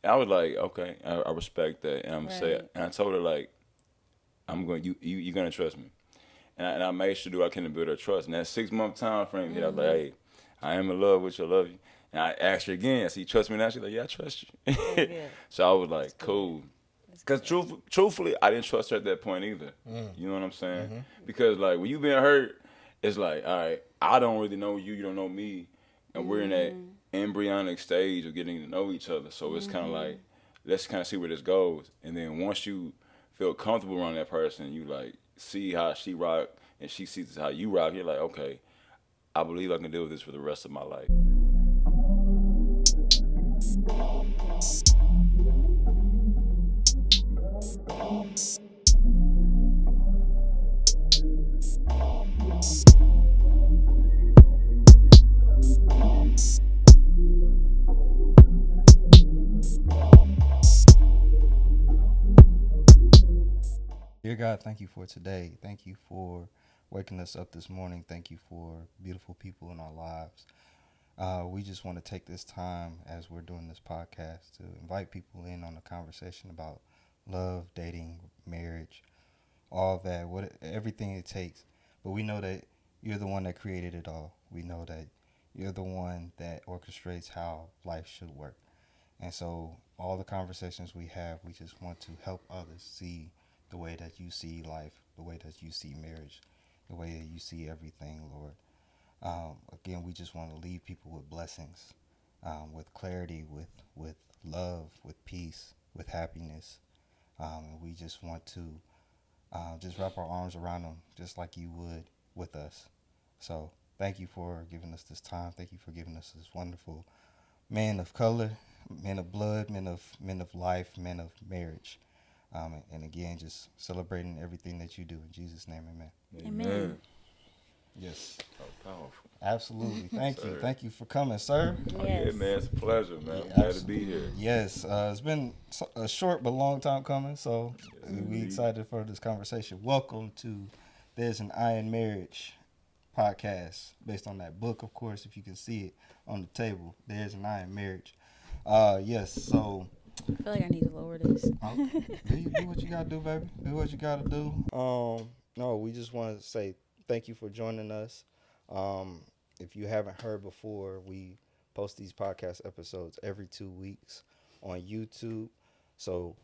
I was like, okay, I respect that, and I'm gonna say Right. it. And I told her like, you're gonna trust me, and I made sure to do what I can to build her trust. And that 6 month time frame hit, I was like, Mm-hmm. hey, I am in love with you, I love you. And I asked her again, I said, you trust me now? She's like, yeah, I trust That's you. good. So I was That's like, good. cool. That's Because good. truthfully, I didn't trust her at that point either. Mm. You know what I'm saying? Mm-hmm. Because like when you been hurt, it's like, all right, I don't really know you, you don't know me, and we're in that Mm-hmm. embryonic stage of getting to know each other. So it's kind of Mm-hmm. like, let's kind of see where this goes. And then once you feel comfortable around that person, you like see how she rock and she sees how you rock. You're like, okay, I believe I can deal with this for the rest of my life. Dear God, thank you for today. Thank you for waking us up this morning. Thank you for beautiful people in our lives. We just want to take this time as we're doing this podcast to invite people in on a conversation about love, dating, marriage, all that, what everything it takes. But we know that you're the one that created it all. We know that you're the one that orchestrates how life should work. And so all the conversations we have, we just want to help others see the way that you see life, the way that you see marriage, the way that you see everything, Lord. Again, we just want to leave people with blessings, with clarity, with love, with peace, with happiness. And we just want to just wrap our arms around them just like you would with us. So thank you for giving us this time. Thank you for giving us this wonderful men of color, men of blood, men of life, men of marriage. And again, just celebrating everything that you do in Jesus' name, amen. Amen. Amen. Yes, Oh, powerful. absolutely. Yes, Thank sir. you for coming, sir. Oh yeah, Yes. man, it's a pleasure, man. Yeah, I'm glad to be here. Yes, it's been a short but long time coming, so Yes, we indeed. excited for this conversation. Welcome to There's an Iron Marriage podcast, based on that book, of course. If you can see it on the table, There's an Iron Marriage. Yes, so I feel like I need to lower this. do what you gotta do, baby. Do what you gotta do. No, we just want to say thank you for joining us. Um, if you haven't heard before, we post these podcast episodes every 2 weeks on YouTube. So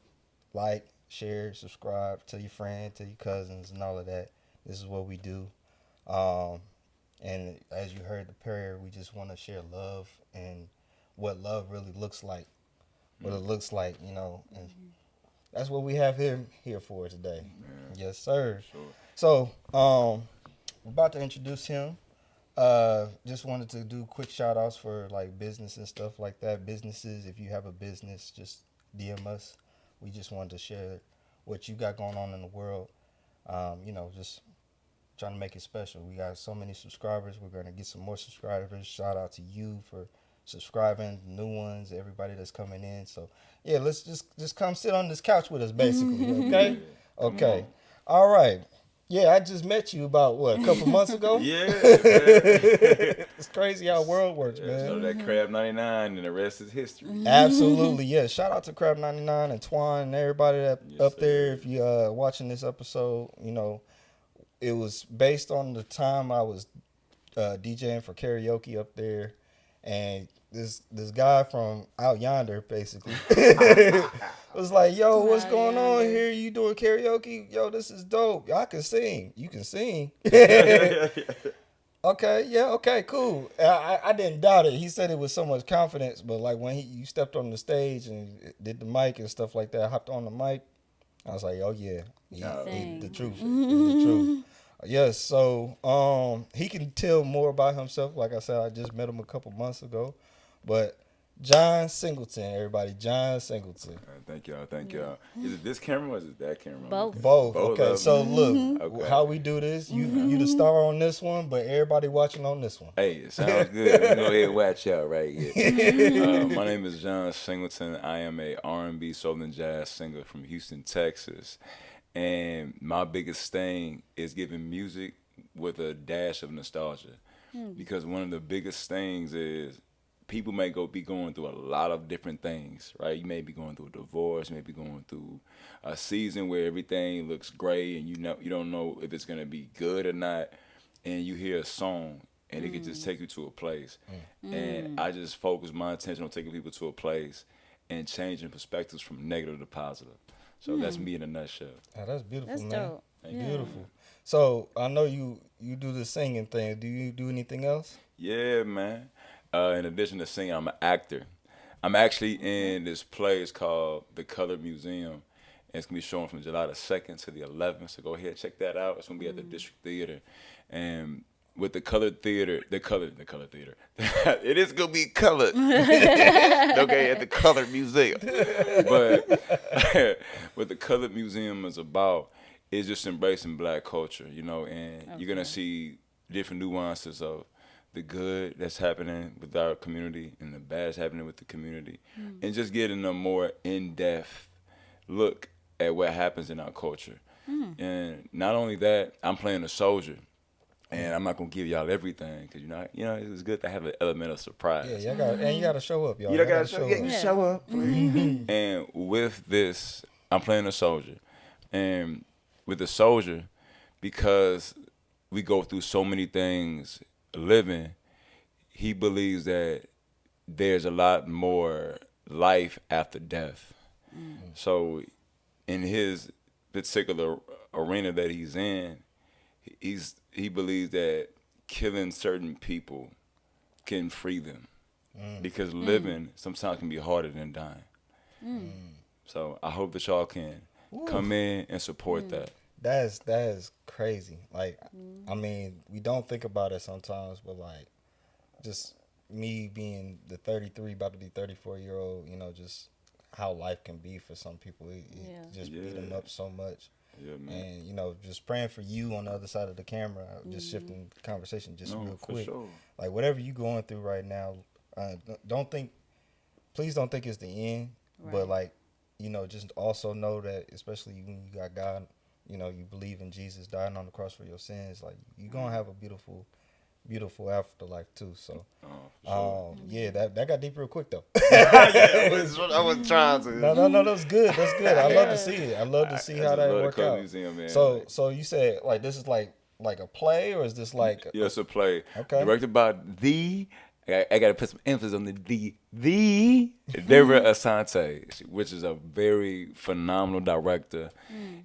like, share, subscribe, tell your friend, tell your cousins, and all of that. This is what we do. Um, and as you heard the prayer, we just want to share love and what love really looks like, what it looks like, and that's what we have here for today. Man, Yes, sir. sure. So, we're about to introduce him. Just wanted to do quick shout outs for like business and stuff like that. Businesses, if you have a business, just DM us. We just wanted to share what you got going on in the world. Just trying to make it special. We got so many subscribers. We're gonna get some more subscribers. Shout out to you for subscribing, new ones, everybody that's coming in. So yeah, let's just come sit on this couch with us, basically. Yeah, Okay. come Okay. on. All right. Yeah, I just met you about what, a couple months ago. Yeah, man. It's crazy how world works, Yeah, man. so that Crab 99 and the rest is history. Absolutely, yeah. Shout out to Crab 99 and Twan and everybody that Yes, up there. sir. If you watching this episode, it was based on the time I was DJing for karaoke up there, and this guy from out yonder basically was like, "Yo, what's Out going on yonder. here? You doing karaoke? Yo, this is dope. I can sing. You can sing." Okay, yeah, okay, cool. I didn't doubt it. He said it with so much confidence, but like when you stepped on the stage and did the mic and stuff like that, I hopped on the mic. I was like, oh yeah, Oh, the Sing. truth, appreciate that. the truth. Yes, so he can tell more about himself. Like I said, I just met him a couple months ago, but John Singleton, everybody, John Singleton. Thank y'all. Thank Yeah. y'all. Is it this camera or is it that camera I'm Both. looking at? Both. Both Okay, of so them. look Okay. how we do this. You the star on this one, but everybody watching on this one. Hey, it sounds good. We can go ahead and watch out right here. My name is John Singleton. I am a R&B Southern jazz singer from Houston, Texas. And my biggest thing is giving music with a dash of nostalgia. Because one of the biggest things is people may be going through a lot of different things, right? You may be going through a divorce, you may be going through a season where everything looks great and you don't know if it's gonna be good or not, and you hear a song and it can just take you to a place. And I just focus my attention on taking people to a place and changing perspectives from negative to positive. So that's me in a nutshell. Oh, that's beautiful, That's man. dope. Yeah. Beautiful. So I know you do the singing thing. Do you do anything else? Yeah, man. In addition to singing, I'm an actor. I'm actually in this play. It's called The Colored Museum. And it's going to be showing from July the 2nd to the 11th. So go ahead, check that out. It's going to be at the District Theater. And with the Colored Theater, the Colored Theater. It is going to be colored. Okay, at the Colored Museum. But what the Colored Museum is about is just embracing black culture, and you're going to see different nuances of the good that's happening with our community and the bad that's happening with the community, and just getting a more in-depth look at what happens in our culture. And not only that, I'm playing a soldier, and I'm not gonna give y'all everything because it's good to have an element of surprise. Yeah, you gotta show up, y'all. You gotta show, up. show up. And with this, I'm playing a soldier, and with the soldier, because we go through so many things living, he believes that there's a lot more life after death. So in his particular arena that he's in, he believes that killing certain people can free them, because living sometimes can be harder than dying. So I hope that y'all can come in and support that. That is crazy. Like, I mean, we don't think about it sometimes, but like, just me being the 33, about to be 34-year-old, just how life can be for some people. It just beat them up so much. Yeah, man. And just praying for you on the other side of the camera. Just shifting the conversation just real quick. Sure. Like, whatever you going through right now, please don't think it's the end. Right. But like, just also know that, especially when you got God, you believe in Jesus dying on the cross for your sins, like, you're gonna have a beautiful afterlife too. So that got deep real quick though. I was trying to. No, that was good. That's good. I love to see it. I love to see how that work out. Museum, man. So you said, like, this is like a play, or is this like it's a play. Okay. Directed by I got to put some emphasis on the Deborah Asante, which is a very phenomenal director.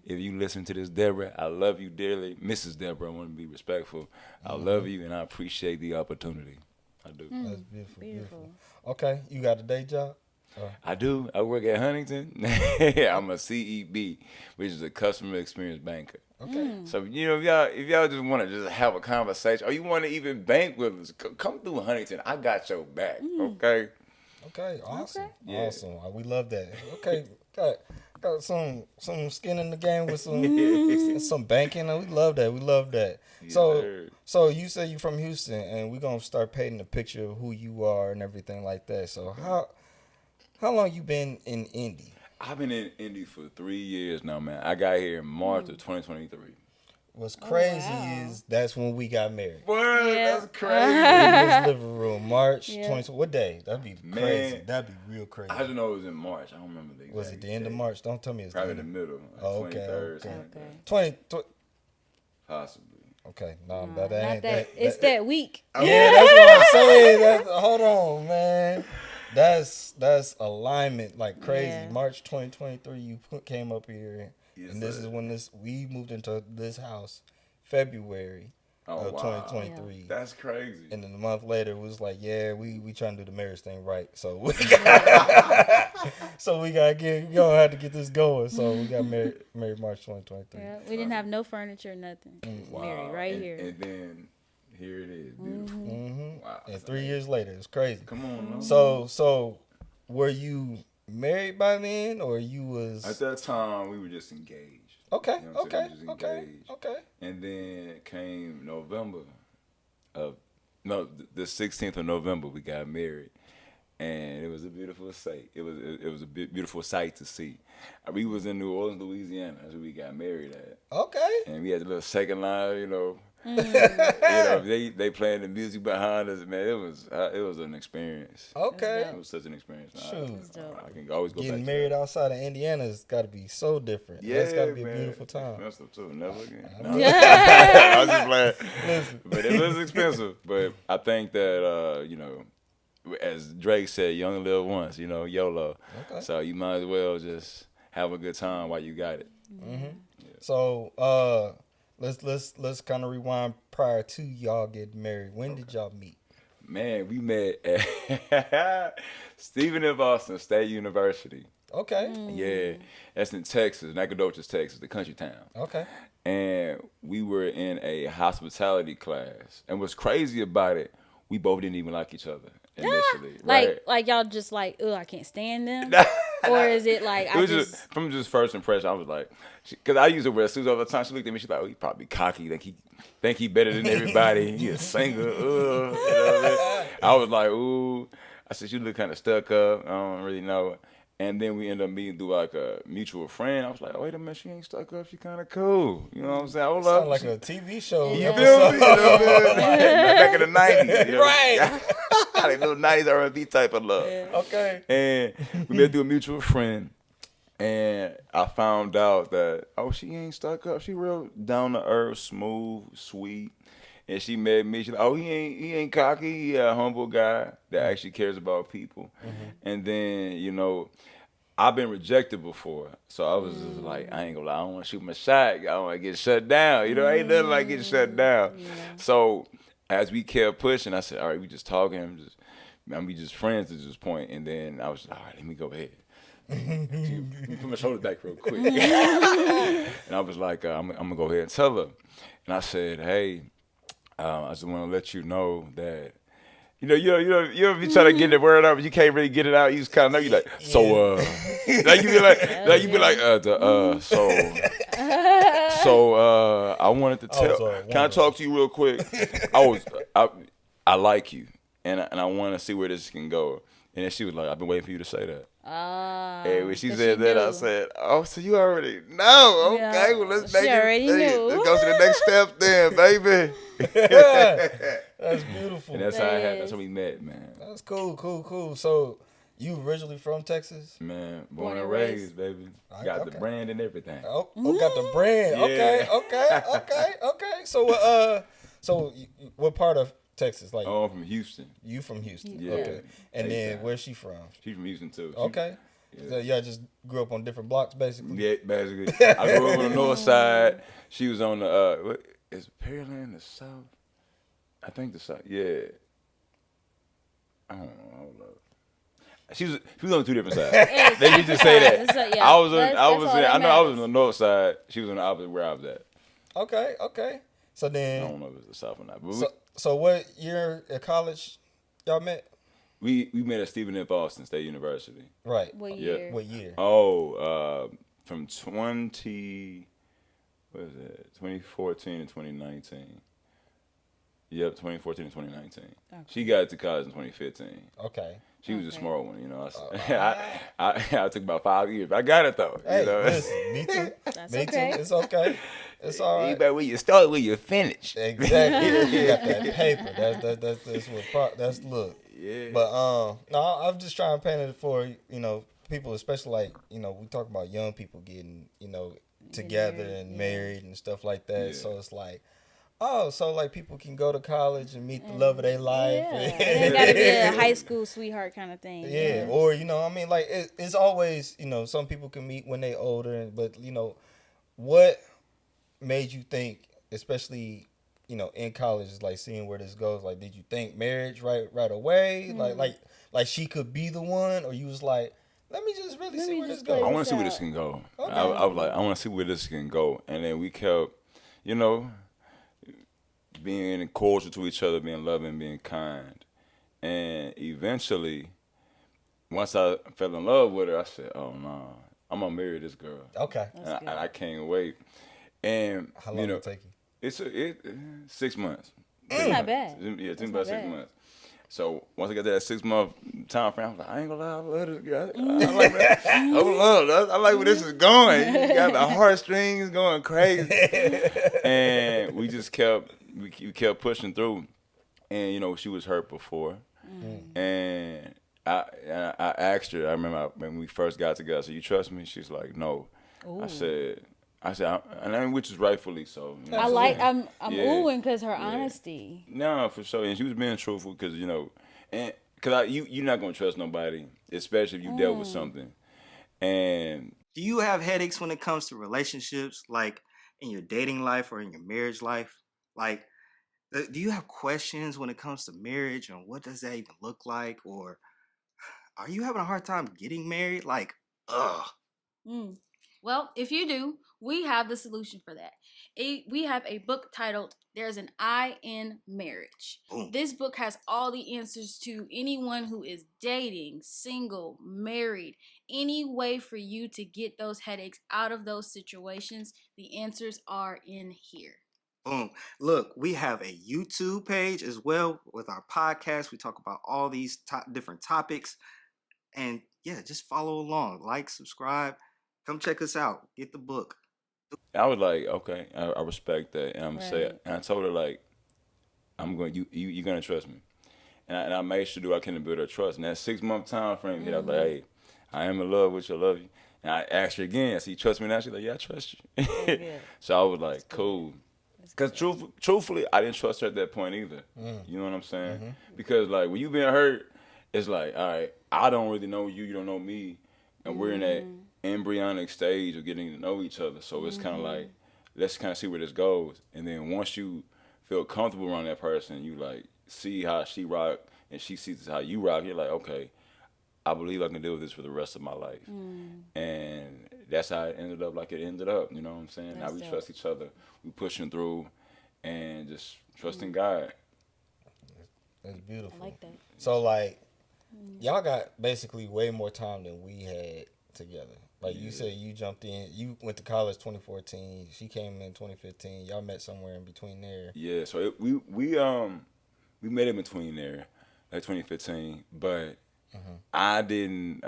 If you listen to this, Deborah, I love you dearly. Mrs. Deborah, I want to be respectful. I love you, and I appreciate the opportunity. I do. That's beautiful. Okay, you got a day job? I do. I work at Huntington. I'm a CEB, which is a customer experience banker. Okay. So, if y'all just want to just have a conversation, or you want to even bank with us, come through Huntington. I got your back, okay? Okay, awesome. Okay. Yeah. Awesome. We love that. Okay, got some skin in the game with some banking. We love that. Yes, So sir. so you say you're from Houston, and we're gonna start painting a picture of who you are and everything like that. So how long you been in Indy? I've been in Indy for 3 years now, man. I got here in March of 2023. What's crazy wow. is that's when we got married. What? Yeah. That's crazy. In this living room, March Yeah. 20. What day? That'd be crazy. Man. That'd be real crazy. I just know it was in March. I don't remember the exact Was it the end of date. March? Don't tell me it's Probably the in end. the middle. Like Oh, okay, 23rd, okay. something like that. Okay. 20. Possibly. Okay, no, Nah, that not ain't that. It's that week. Yeah, that's what I'm saying. Hold on, man. That's alignment like crazy. Yeah. March 2023, you came up here, Yes, and this sir. is when we moved into this house, February Oh, of wow. 2023. That's crazy. And then a month later, it was like, yeah, we trying to do the marriage thing right. So we gonna have to get this going. So we got married March 2023. Yeah, we didn't have no furniture, nothing. Wow. Married right and, here. And then here it is. Beautiful. Mm-hmm. Wow. And 3 years later, it's crazy. Come on, man. So were you married by then, or you was At that time, we were just engaged. okay? You know what I'm saying? We was Okay. engaged. Okay. And then came November the 16th of November, we got married. And it was a beautiful sight. It was a beautiful sight to see. We was in New Orleans, Louisiana. That's where we got married at. Okay. And we had the little second line, They playing the music behind us, man. It was an experience. Okay. It was such an experience. Shoot. I can always go Getting back married to that. outside of Indiana has got to be so different. Yeah, That's got to be man. a beautiful time. Expensive too. Never again. I No. know. I was just playing. But it was expensive. But I think that as Drake said, "You only live once." YOLO. Okay. So you might as well just have a good time while you got it. So let's kind of rewind prior to y'all getting married. When did y'all meet? Man, we met at Stephen F. Austin State University. Okay. Yeah, that's in Texas, Nacogdoches, Texas, the country town. Okay. And we were in a hospitality class. And what's crazy about it, we both didn't even like each other initially. Right? Like y'all just like, I can't stand them. Or is it like It was just from first impression. I was like, because I used to wear suits all the time. She looked at me. She's like, "Oh, he probably cocky. Think he better than everybody. He a singer." What I mean? I was like, "Ooh." I said, "You look kind of stuck up. I don't really know." And then we ended up meeting through like a mutual friend. I was like, "Oh, wait a minute, she ain't stuck up. She kind of cool." You know what I'm saying? Hold up. Sound like a TV show. You feel me? Back in the 90s. Right. Like little 90s R&B type of love. Okay. And we met through a mutual friend. And I found out that, she ain't stuck up. She real down to earth, smooth, sweet. And she met me. She's like, he ain't cocky. He a humble guy that actually cares about people. And then, I've been rejected before. So I was just like, I ain't gonna lie, I don't want to shoot my shot. I don't want to get shut down. Ain't nothing like getting shut down. Yeah. So as we kept pushing, I said, all right, we just talking. We just friends at this point. And then I was just, all right, let me go ahead. Put my shoulders back real quick. And I was like, I'm going to go ahead and tell her. And I said, hey, I just want to let you know that, you ever be trying to get the word out, but you can't really get it out. You just kind of know. You like, so, I wanted to tell. Can I talk to you real quick? I like you, and I want to see where this can go. And then she was like, I've been waiting for you to say that. And when she said that, I said, so you already know. Okay, well, let's go to the next step then, baby. That's beautiful. And that's how we met, man. That's cool. So you originally from Texas? Man, born and raised, baby. Got the brand and everything. Got the brand. Yeah. Okay. So what part of Texas? Like, I'm from Houston. You from Houston? Yeah. Okay. And then where's she from? She's from Houston too. Okay. Yeah. So y'all just grew up on different blocks, basically. Yeah, basically. I grew up on the north side. She was on the what is Pearland, the south? I think the south. Yeah. I don't know. Hold up. She was on two different sides. They just say that. I was on the north side. She was on the opposite where I was at. Okay. So then I don't know if it's the south or not. But so what year at college y'all met? We met at Stephen F. Austin State University. Right. What year? Yeah. What year? From 2014 to 2019. Yep, 2014 to 2019. Okay. She got to college in 2015. Okay. She was a smart one, I took about 5 years, but I got it though. Hey, listen, me too. That's me okay. too. It's okay. It's all right. But when you start, when you finish. Exactly. You got that paper. That's look. Yeah. But no, I'm just trying to paint it for people, especially like we talk about young people getting together and married and stuff like that. Yeah. So it's like. Oh, so like people can go to college and meet the love of their life. Yeah. It got to be a high school sweetheart kind of thing. Yeah, or like it's always some people can meet when they older, but what made you think, especially in college, is like seeing where this goes. Like, did you think marriage right away? Like she could be the one, or you was like, let me just really see where this goes. I want to see where this can go. Okay. I was like, I want to see where this can go, and then we kept, being cordial to each other, being loving, being kind. And eventually, once I fell in love with her, I said, oh, no, I'm going to marry this girl. Okay. And I can't wait. And, how long did it take you? It's 6 months. It's not bad. Yeah, it took about 6 months. So once I got that 6 month time frame, I was like, I ain't gonna lie, I love this girl. I like that. I like where this is going. You got the heartstrings going crazy. And we just kept we kept pushing through, and she was hurt before, and I asked her. I remember when we first got together. I said, "You trust me?" She's like, "No." I Ooh. said, and I mean, which is rightfully so. I like. I'm Yeah. oohing because her Yeah. honesty. No, for sure, and she was being truthful because and because you're not gonna trust nobody, especially if you dealt with something, and Do you have headaches when it comes to relationships, like in your dating life or in your marriage life? Like, do you have questions when it comes to marriage and what does that even look like? Or are you having a hard time getting married? Like, ugh. Mm. Well, if you do, we have the solution for that. We have a book titled There's an I in Marriage. Boom. This book has all the answers to anyone who is dating, single, married, any way for you to get those headaches out of those situations. The answers are in here. Boom. Look, we have a YouTube page as well with our podcast. We talk about all these different topics. And yeah, just follow along. Like, subscribe. Come check us out. Get the book. I was like, okay, I respect that, and I'm gonna say Right. it. And I told her like, you're gonna trust me, and I made sure to do what I can to build her trust. And that 6 month time frame hit, I was like, hey, I am in love with you, I love you. And I asked her again, I said, you trust me now? She's like, yeah, I trust you. good. So I was like, cool. Because truthfully, I didn't trust her at that point either. You know what I'm saying? Because like when you been hurt, it's like, all right, I don't really know you, you don't know me, and we're in that embryonic stage of getting to know each other. So it's kind of like, let's kind of see where this goes. And then once you feel comfortable around that person, you like see how she rock and she sees how you rock. You're like, okay, I believe I can deal with this for the rest of my life. And that's how it ended up like it ended up. You know what I'm saying? Now we dope. trust each other. We pushing through and just trusting God. That's beautiful. I like that. So, like, y'all got basically way more time than we had together. Like you said, you jumped in. You went to college 2014. She came in 2015. Y'all met somewhere in between there. Yeah, so we met in between there, like 2015, but I didn't.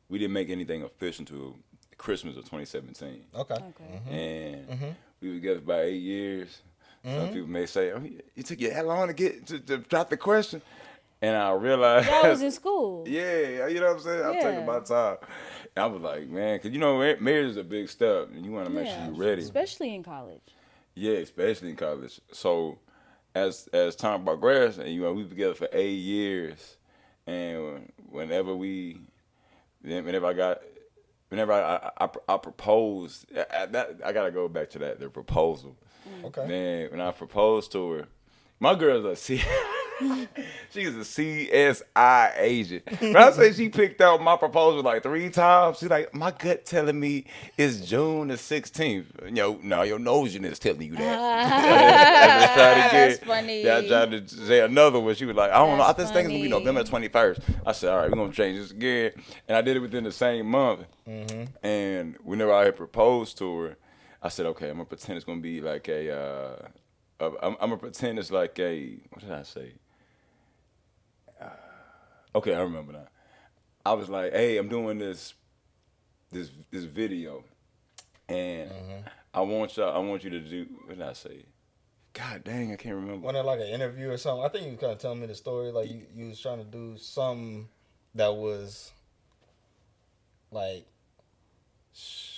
We didn't make anything official until Christmas of 2017, Okay. Okay. and we were together about 8 years. Some people may say, "Oh, it took you that long to get to drop the question," and I realized Y'all was in school. yeah, you know what I'm saying. I'm taking Yeah. my time. And I was like, man, because marriage is a big step, and you want to make sure you're ready. Especially in college. Yeah, especially in college. So as time progressed, and we were together for 8 years, and whenever I proposed, I gotta go back to the proposal. Okay. Man, when I proposed to her, my girl's a she's a CSI agent. When I say she picked out my proposal like 3 times, she's like, my gut telling me it's June the 16th. No, your nose is telling you that. I just tried to That's funny. I tried to say another one. She was like, I don't know. I That's just think it's gonna be funny. November 21st. I said, all right, we're gonna change this again. And I did it within the same month. And whenever I had proposed to her, I said, okay, I'm gonna pretend it's gonna be like I'm gonna pretend it's like what did I say? Okay, I remember now. I was like, hey, I'm doing this video, and I want you to do. What did I say? God dang, I can't remember. Wasn't it like an interview or something? I think you kind of telling me the story. Like you was trying to do something that was like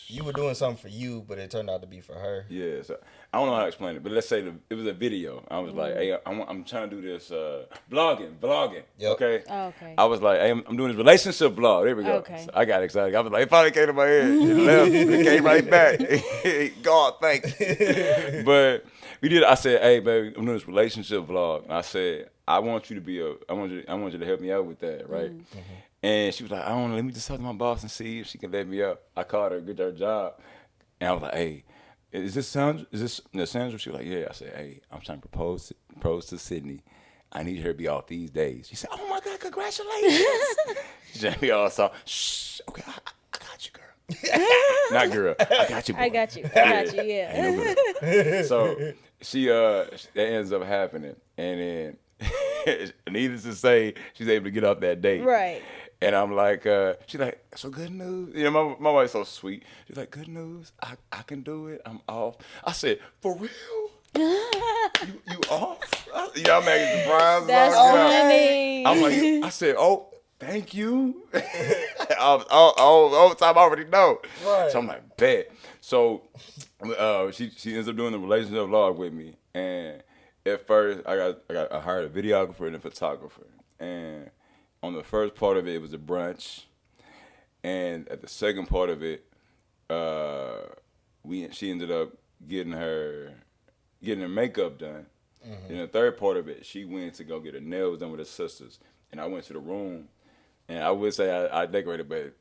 you were doing something for you, but it turned out to be for her. Yeah, so I don't know how to explain it, but let's say it was a video. I was like, hey, I'm trying to do this vlogging. Yep. Okay. Oh, okay. I was like, hey, I'm doing this relationship vlog. There we go. Okay. So I got excited. I was like, it finally came to my head. It left. It came right back. God, thanks. But we did. I said, hey, baby, I'm doing this relationship vlog. And I said, I want you to help me out with that, right? And she was like, I don't know, let me just talk to my boss and see if she can let me up. I called her, get her job. And I was like, hey, is this Sandra? Is this Sandra? She was like, yeah. I said, hey, I'm trying to propose to Sydney. I need her to be off these days. She said, oh my God, congratulations. She said, we all saw, shh, okay, I got you, girl. Not girl, I got you, boy. I got you. I got you. Yeah. Ain't no girl. So that ends up happening. And then, needless to say, she's able to get off that date. Right. And I'm like, she's like, so good news. My wife's so sweet. She's like, good news. I can do it. I'm off. I said, for real? You off? I'm making surprise. That's funny. I'm like, I said, oh, thank you. All the time I already know. Right. So I'm like, bet. So she ends up doing the relationship vlog with me, and at first I hired a videographer and a photographer, and on the first part of it, it was a brunch, and at the second part of it, she ended up getting her makeup done. And the third part of it, she went to go get her nails done with her sisters, and I went to the room, and I would say I decorated, but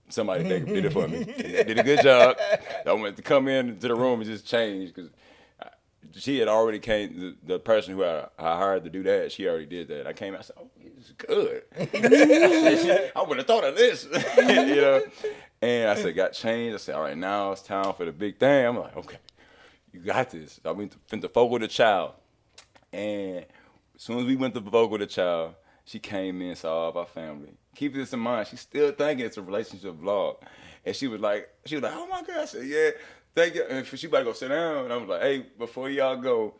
somebody did it for me. They did a good job. I went to come into the room and just change because she had already came. The person who I hired to do that, she already did that. I came out, I said, "Oh, it's good." I wouldn't have thought of this, you know. And I said, got changed. I said, all right, now it's time for the big thing. I'm like, okay, you got this. I went to vote with the child, and as soon as we went to vote with the child, she came in, saw all of our family. Keep this in mind. She's still thinking it's a relationship vlog, and she was like, oh my God. I said, yeah. Thank you. And she about to go sit down. And I was like, hey, before y'all go,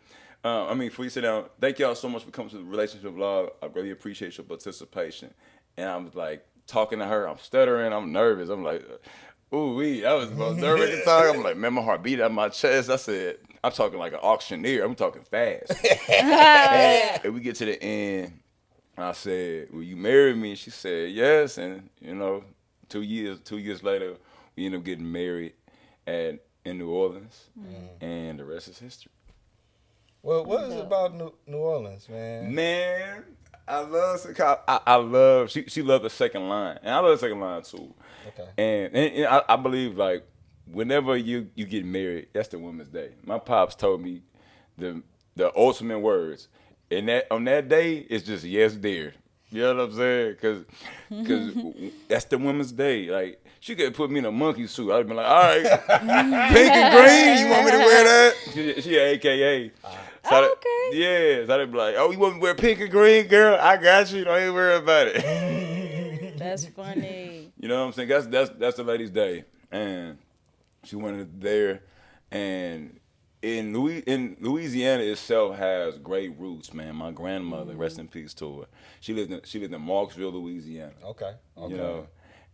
before you sit down, thank y'all so much for coming to the relationship vlog. I really appreciate your participation. And I was like, talking to her, I'm stuttering, I'm nervous. I'm like, ooh, that was the most nervous time. I'm like, man, my heart beat out my chest. I said, I'm talking like an auctioneer. I'm talking fast. And we get to the end. I said, will you marry me? She said, yes. And, 2 years later, we ended up getting married in New Orleans, and the rest is history. Well, what is it about New Orleans, man? Man, I love Chicago. I love, she loved the second line, and I love the second line too. Okay. And I believe, like, whenever you get married, that's the Women's Day. My pops told me the ultimate words, and that on that day, it's just yes, dear. You know what I'm saying? Because that's the Women's Day. Like, she could put me in a monkey suit. I'd be like, all right, pink and green, you want me to wear that? She an AKA. Okay. Yeah. So I'd be like, oh, you want me to wear pink and green, girl? I got you. Don't even worry about it. That's funny. You know what I'm saying? That's the lady's day. And she went there. And in Louisiana itself has great roots, man. My grandmother, rest in peace to her. She lived in Marksville, Louisiana. Okay. You know,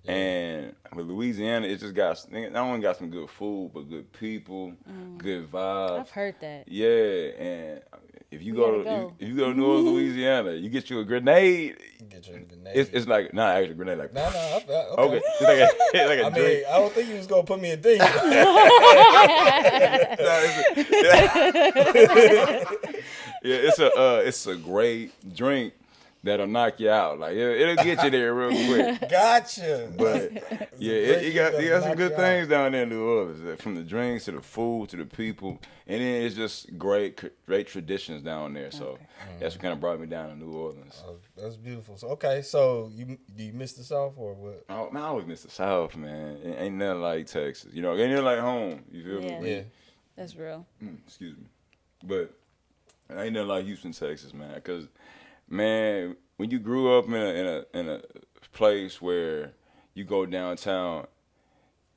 and with Louisiana, it just got not only got some good food, but good people, good vibes. I've heard that. Yeah, and if you go to New Orleans, Louisiana, you get you a grenade. Get you a grenade. It's like not actually a grenade, like No, okay. It's like a drink. I don't think you was gonna put me in danger. It's a great drink that'll knock you out. Like it'll get you there real quick. Gotcha. But you got some good things down there in New Orleans, from the drinks to the food to the people, and then it's just great traditions down there. So that's what kind of brought me down to New Orleans. Oh, that's beautiful. So do you miss the South or what? Oh man, I always miss the South, man. It ain't nothing like Texas. Ain't nothing like home. You feel me? Yeah. That's real. Excuse me, but ain't nothing like Houston, Texas, man. Because man, when you grew up in a place where you go downtown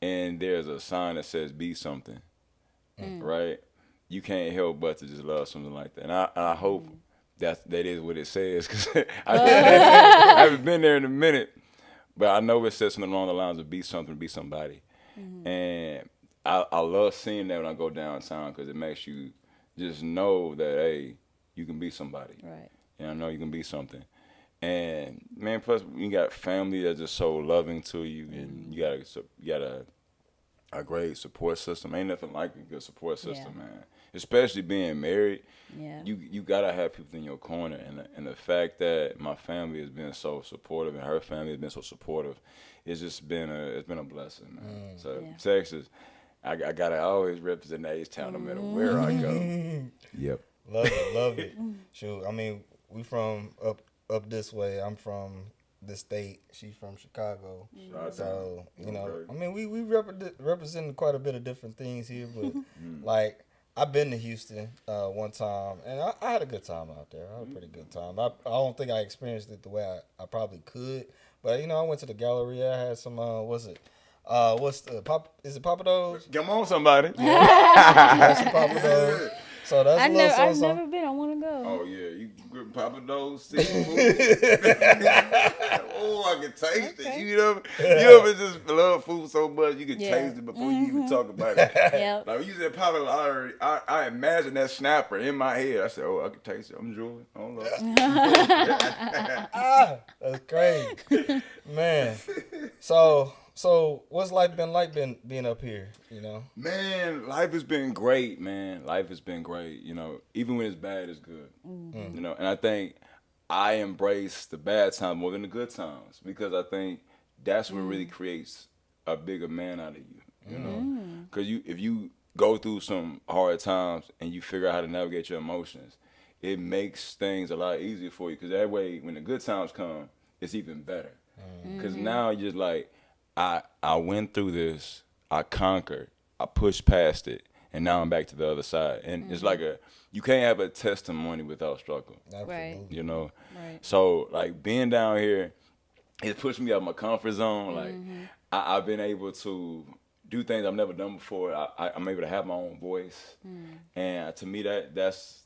and there's a sign that says "Be something," right? You can't help but to just love something like that. And I hope that is what it says, because I haven't been there in a minute, but I know it says something along the lines of "Be something, be somebody," and I love seeing that when I go downtown, because it makes you just know that, hey, you can be somebody. Right. And I know you can be something. And man, plus you got family that's just so loving to you, and you got a great support system. Ain't nothing like a good support system, man. Especially being married. Yeah. You gotta have people in your corner, and the fact that my family has been so supportive and her family has been so supportive, it's just been a blessing, man. So Texas, I gotta always represent H-Town no matter where I go. Yep. Love it. Shoot, I mean, we from up this way. I'm from the state. She's from Chicago. So, I mean, we represent quite a bit of different things here, but like, I've been to Houston one time, and I had a good time out there. I had a pretty good time. I don't think I experienced it the way I probably could, but I went to the Galleria. I had some is it Papados? Come on, somebody. I had some Papados. So that's a little I've so. never been. I want to go. Oh yeah, you grip Papa those seafood. Oh, I can taste it. You ever just love food so much you can taste it before you even talk about it. Yep. Like when you said Papa, I imagine that snapper in my head. I said, oh, I can taste it. I'm enjoying. I don't know. That's crazy, man. So what's life been like being up here? You know, Man, life has been great, man. Life has been great. Even when it's bad, it's good. And I think I embrace the bad times more than the good times because I think that's what really creates a bigger man out of you. You know, because if you go through some hard times and you figure out how to navigate your emotions, it makes things a lot easier for you. Because that way, when the good times come, it's even better. Because now you're just like, I went through this, I conquered, I pushed past it, and now I'm back to the other side. And it's like you can't have a testimony without struggle. Right. You know? Right. So like being down here, it pushed me out of my comfort zone. Like I've been able to do things I've never done before. I'm able to have my own voice. And to me that's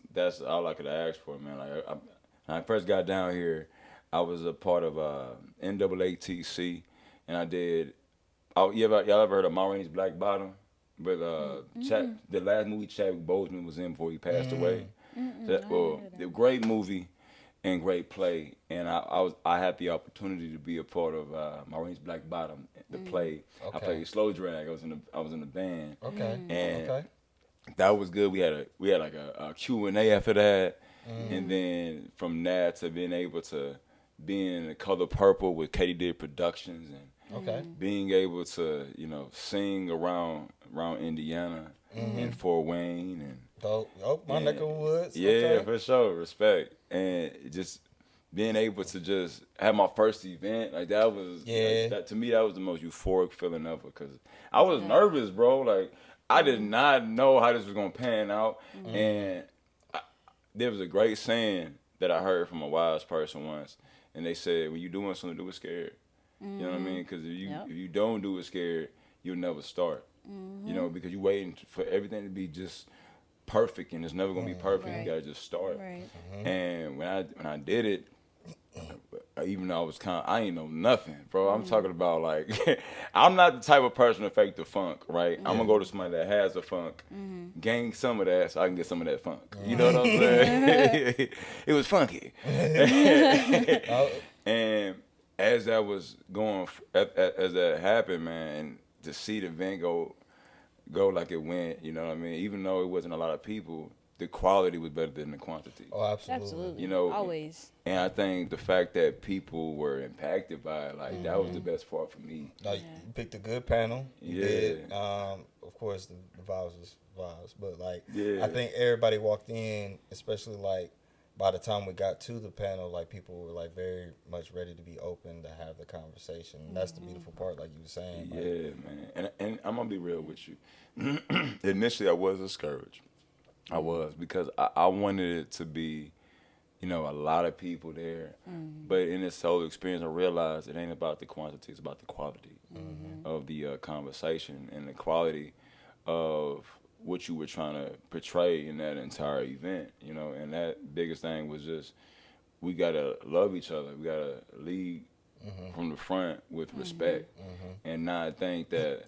all I could ask for, man. Like when I first got down here, I was a part of NAATC. And I did. Y'all ever heard of Ma Rainey's Black Bottom? With the last movie Chadwick Boseman was in before he passed away. The great movie and great play. And I had the opportunity to be a part of Ma Rainey's Black Bottom, the play. Okay. I played slow drag. I was in the band. Okay. And that was good. We had like a Q&A after that, and then from that to being able to be in the Color Purple with Katie Did Productions and. Being able to, sing around Indiana and Fort Wayne and my neck of the woods. Yeah, for sure, respect, and just being able to just have my first event like that was that to me that was the most euphoric feeling ever because I was nervous, bro. Like I did not know how this was gonna pan out, and there was a great saying that I heard from a wise person once, and they said when you doing something, do it scared. You know what I mean? Because if you don't do it scared, you'll never start. Because you're waiting for everything to be just perfect, and it's never gonna be perfect. Right. You gotta just start. Right. And when I did it, even though I ain't know nothing, bro. I'm talking about like, I'm not the type of person to fake the funk, right? I'm gonna go to somebody that has the funk, gain some of that, so I can get some of that funk. You know what I'm saying? It was funky. And as that was going, as that happened, man, and to see the event go like it went, you know what I mean? Even though it wasn't a lot of people, the quality was better than the quantity. Oh, absolutely. Always. And I think the fact that people were impacted by it, like that was the best part for me. You picked a good panel. You did. Of course, the vibes was vibes, but I think everybody walked in, especially like. By the time we got to the panel, like people were like very much ready to be open to have the conversation. And that's the beautiful part, like you were saying. Man. And I'm gonna be real with you. Initially, I was discouraged. I was because I wanted it to be, a lot of people there. But in this whole experience, I realized it ain't about the quantity; it's about the quality of the conversation and the quality of what you were trying to portray in that entire event, and that biggest thing was just we gotta love each other. We gotta lead from the front with respect, and not think that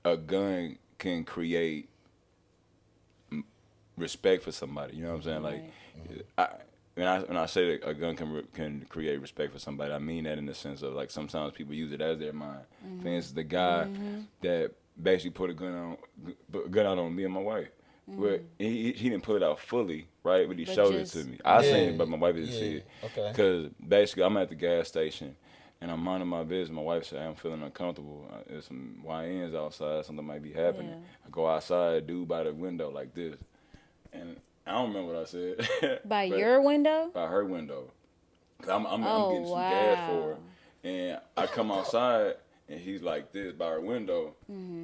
a gun can create respect for somebody. You know what I'm saying? Like, when I say that a gun can create respect for somebody, I mean that in the sense of like sometimes people use it as their mind. For instance, the guy that basically put a gun out on me and my wife. Where he didn't pull it out fully, right? But he showed it to me. I seen it, but my wife didn't see it. Okay. Because basically, I'm at the gas station, and I'm minding my business. My wife said, I'm feeling uncomfortable. There's some YNs outside. Something might be happening. I go outside, dude by the window like this. And I don't remember what I said. By your window? By her window. Cause I'm getting some gas for her. And I come outside, and he's like this by her window.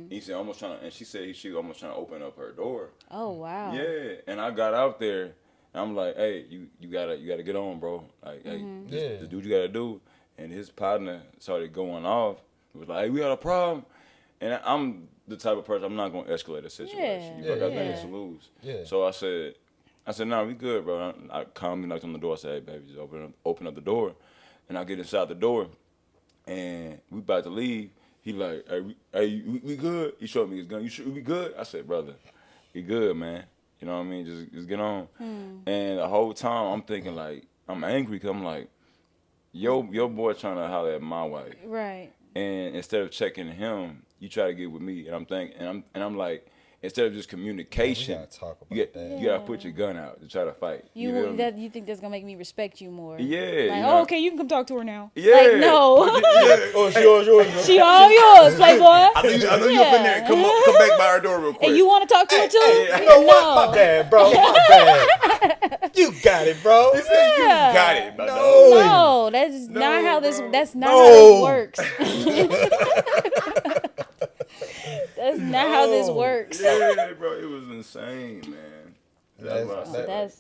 He said almost trying to, and she said she almost trying to open up her door. Oh wow. Yeah, and I got out there, and I'm like, hey, you gotta get on, bro. Like, hey, this dude you gotta do. And his partner started going off. He was like, hey, we got a problem. and I'm the type of person, I'm not gonna escalate a situation. You got nothing to lose. Yeah. So I said, nah, we good, bro. I calmly knocked on the door. I said, hey, baby, just open up the door, and I get inside the door, and we about to leave. He like, hey, we good? He showed me his gun. You sure we good? I said, brother, we good, man. You know what I mean? Just get on. And the whole time I'm thinking like, I'm angry because I'm like, your boy trying to holler at my wife. Right. And instead of checking him, you try to get with me. And I'm thinking, and I'm like, instead of just communication, We gotta talk about that. you gotta put your gun out to try to fight. You feel me? You think that's gonna make me respect you more? Yeah. Like, you oh, know? okay, you can come talk to her now. Yeah. Like, no. Oh, it's yours. She all yours, playboy. I know you up in there. Come back by our door real quick. And you want to talk to her too? You know what? My bad, bro. My bad. You got it, bro. He said you got it. But No, that's not how this. bro. That's not how this works. That's not how this works. Yeah, bro, it was insane, man. That's what I said.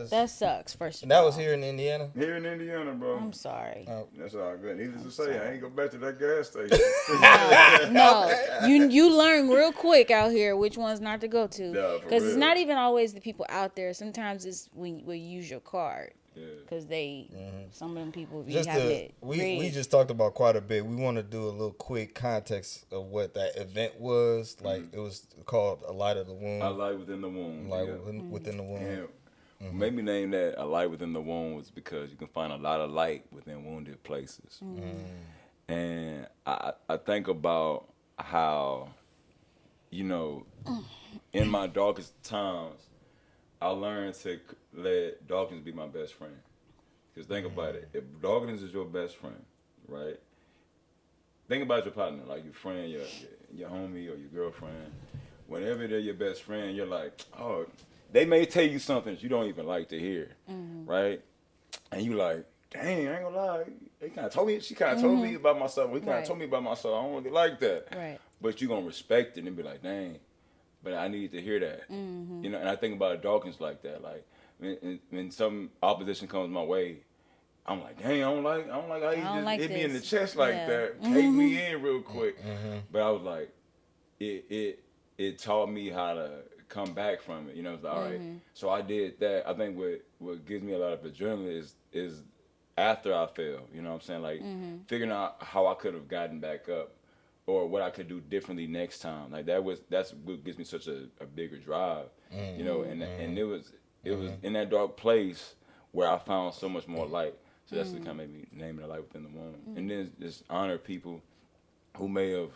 That sucks. First of And that all, was here in Indiana. Here in Indiana, bro. I'm sorry. That's all good. Needless to say, I ain't go back to that gas station. No, you learn real quick out here which ones not to go to, Nah, for because it's real. not even always the people out there. Sometimes it's when you use your card, Yeah. because some of them people be Just having to, it. we just talked about quite a bit. We want to do a little quick context of what that event was. Like it was called A Light of the Womb. A light within the womb. Like yeah. within the womb. And made me name that A Light Within the Womb was because you can find a lot of light within wounded places. And I think about how, you know, in my darkest times, I learned to let darkness be my best friend. Because think about it. If darkness is your best friend, right? Think about your partner, like your friend, your homie or your girlfriend. Whenever they're your best friend, you're like, oh, they may tell you something that you don't even like to hear, right? And you like, dang, I ain't gonna lie. She kind of told me about myself. He kind of told me about myself. I don't really like that. Right. But you gonna respect it and be like, dang, but I need to hear that. You know, and I think about darkness like that. Like when some opposition comes my way, I'm like, dang, I don't like how you just hit me in the chest like that. Take me in real quick. But I was like, it taught me how to come back from it. You know, it's like, all right. So I did that. I think what gives me a lot of adrenaline is after I fail. You know what I'm saying? Like figuring out how I could have gotten back up or what I could do differently next time. Like that's what gives me such a bigger drive. You know, and it was in that dark place where I found so much more light. So that's what kind of made me name it A Light Within the Womb. And then just honor people who may have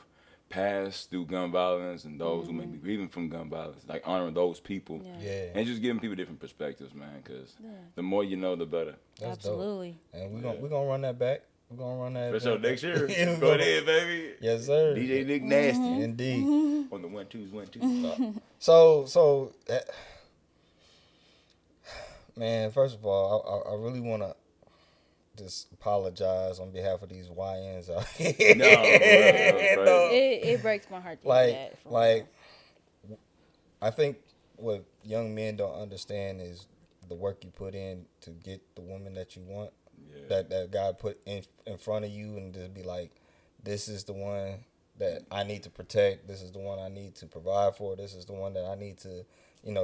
passed through gun violence and those who may be grieving from gun violence. Like honoring those people. Yeah. And just giving people different perspectives, man. Because the more you know, the better. That's Absolutely. dope. And we're gonna run that back. We're gonna run that For sure, back. next year. Go ahead, baby. Yes, sir. DJ Nick Nasty. Indeed. On the 1-2s. So, man, first of all, I really want to just apologize on behalf of these YNs out here. No, bro, It breaks my heart to hear that. Like, I think what young men don't understand is the work you put in to get the woman that you want, that God put in front of you, and just be like, this is the one that I need to protect. This is the one I need to provide for. This is the one that I need to,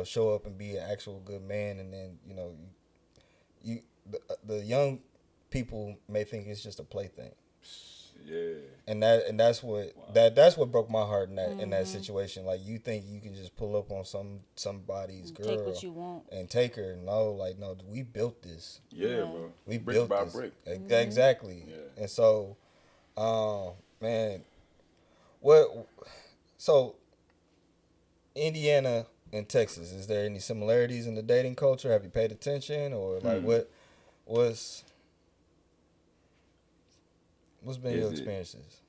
show up and be an actual good man. And then, the young people may think it's just a plaything. Yeah. And that's what that's what broke my heart in that situation. Like, you think you can just pull up on somebody's girl, take what you want, and take her. No, we built this. Yeah, bro. We brick built by this. brick. Exactly. Yeah. And so, man, so Indiana and Texas, is there any similarities in the dating culture? Have you paid attention, or like what's been your experiences?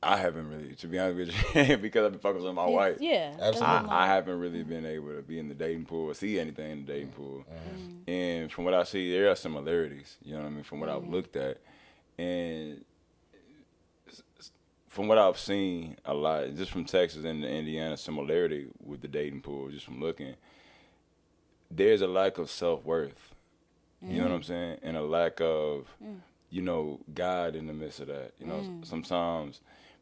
I haven't really, to be honest with you, because I've been focused on my wife. Yeah, absolutely. I haven't really been able to be in the dating pool or see anything in the dating pool. And from what I see, there are similarities. You know what I mean? From what I've looked at, and from what I've seen a lot, just from Texas and the Indiana similarity with the dating pool, just from looking, there's a lack of self-worth. You know what I'm saying? And a lack of, God in the midst of that. Sometimes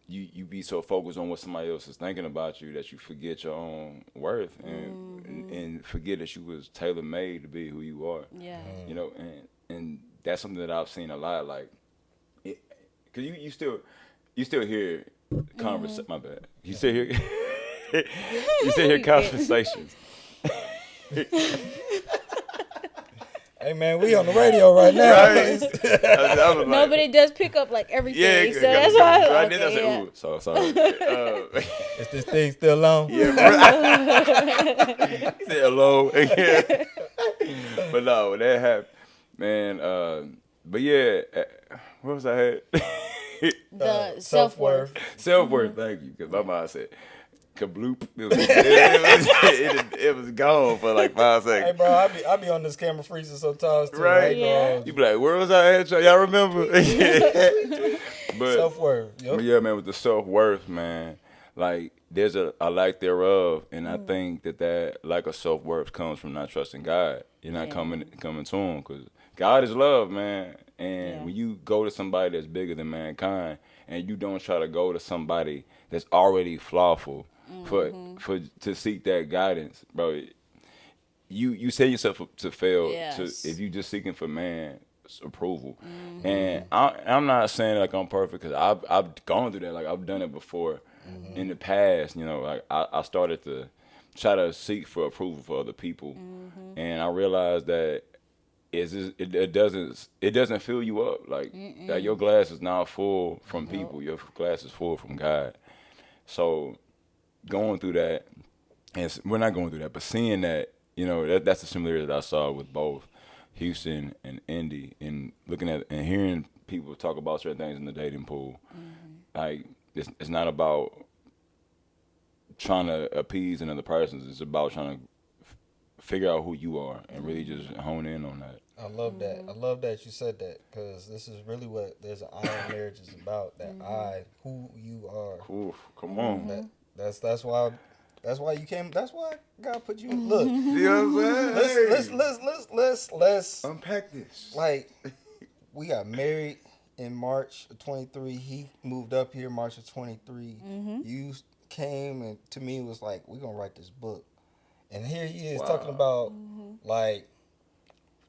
you be so focused on what somebody else is thinking about you that you forget your own worth and forget that you was tailor made to be who you are. Yeah. You know, and that's something that I've seen a lot. Like, cause you still hear my bad. You still hear you still hear conversations. Hey man, we on the radio right now. Right? I was No, like, but it does pick up like everything. yeah, so that's why I okay, did. I said, yeah. ooh, so sorry. Is this thing still on? Yeah, he said hello. But no, when that happened, man. But yeah, what was I at? The Self-worth. Self-worth. Thank you, because my mind said kabloop. It was gone for like 5 Hey seconds. bro, I be on this camera freezing sometimes too. Right? Yeah. You be like, where was I at? Y'all remember? But Self-worth. but Yep. yeah, man, with the self-worth, man, like there's a lack thereof, and I think that lack of self-worth comes from not trusting God. You're not coming to Him, because God is love, man. And when you go to somebody that's bigger than mankind, and you don't try to go to somebody that's already flawful for to seek that guidance, bro, you set yourself up to fail if you just seeking for man's approval. And I'm not saying like I'm perfect, because I've gone through that. Like I've done it before in the past. You know, like I started to try to seek for approval for other people, and I realized that it doesn't fill you up. Like that your glass is not full from people. Your glass is full from God. So going through that, and we're not going through that, but seeing that, you know, that's the similarity that I saw with both Houston and Indy, and looking at and hearing people talk about certain things in the dating pool. Like it's not about trying to appease another person. It's about trying to figure out who you are and really just hone in on that. I love that. I love that you said that, because this is really what There's an Iron Marriage is about. That who you are. Oof, come on. That's why you came. That's why God put you. Look, You know what I'm saying? let's Unpack this. like, we got married in March of 23. He moved up here March of 23. You came and to me was like, we're gonna write this book, and here he is talking about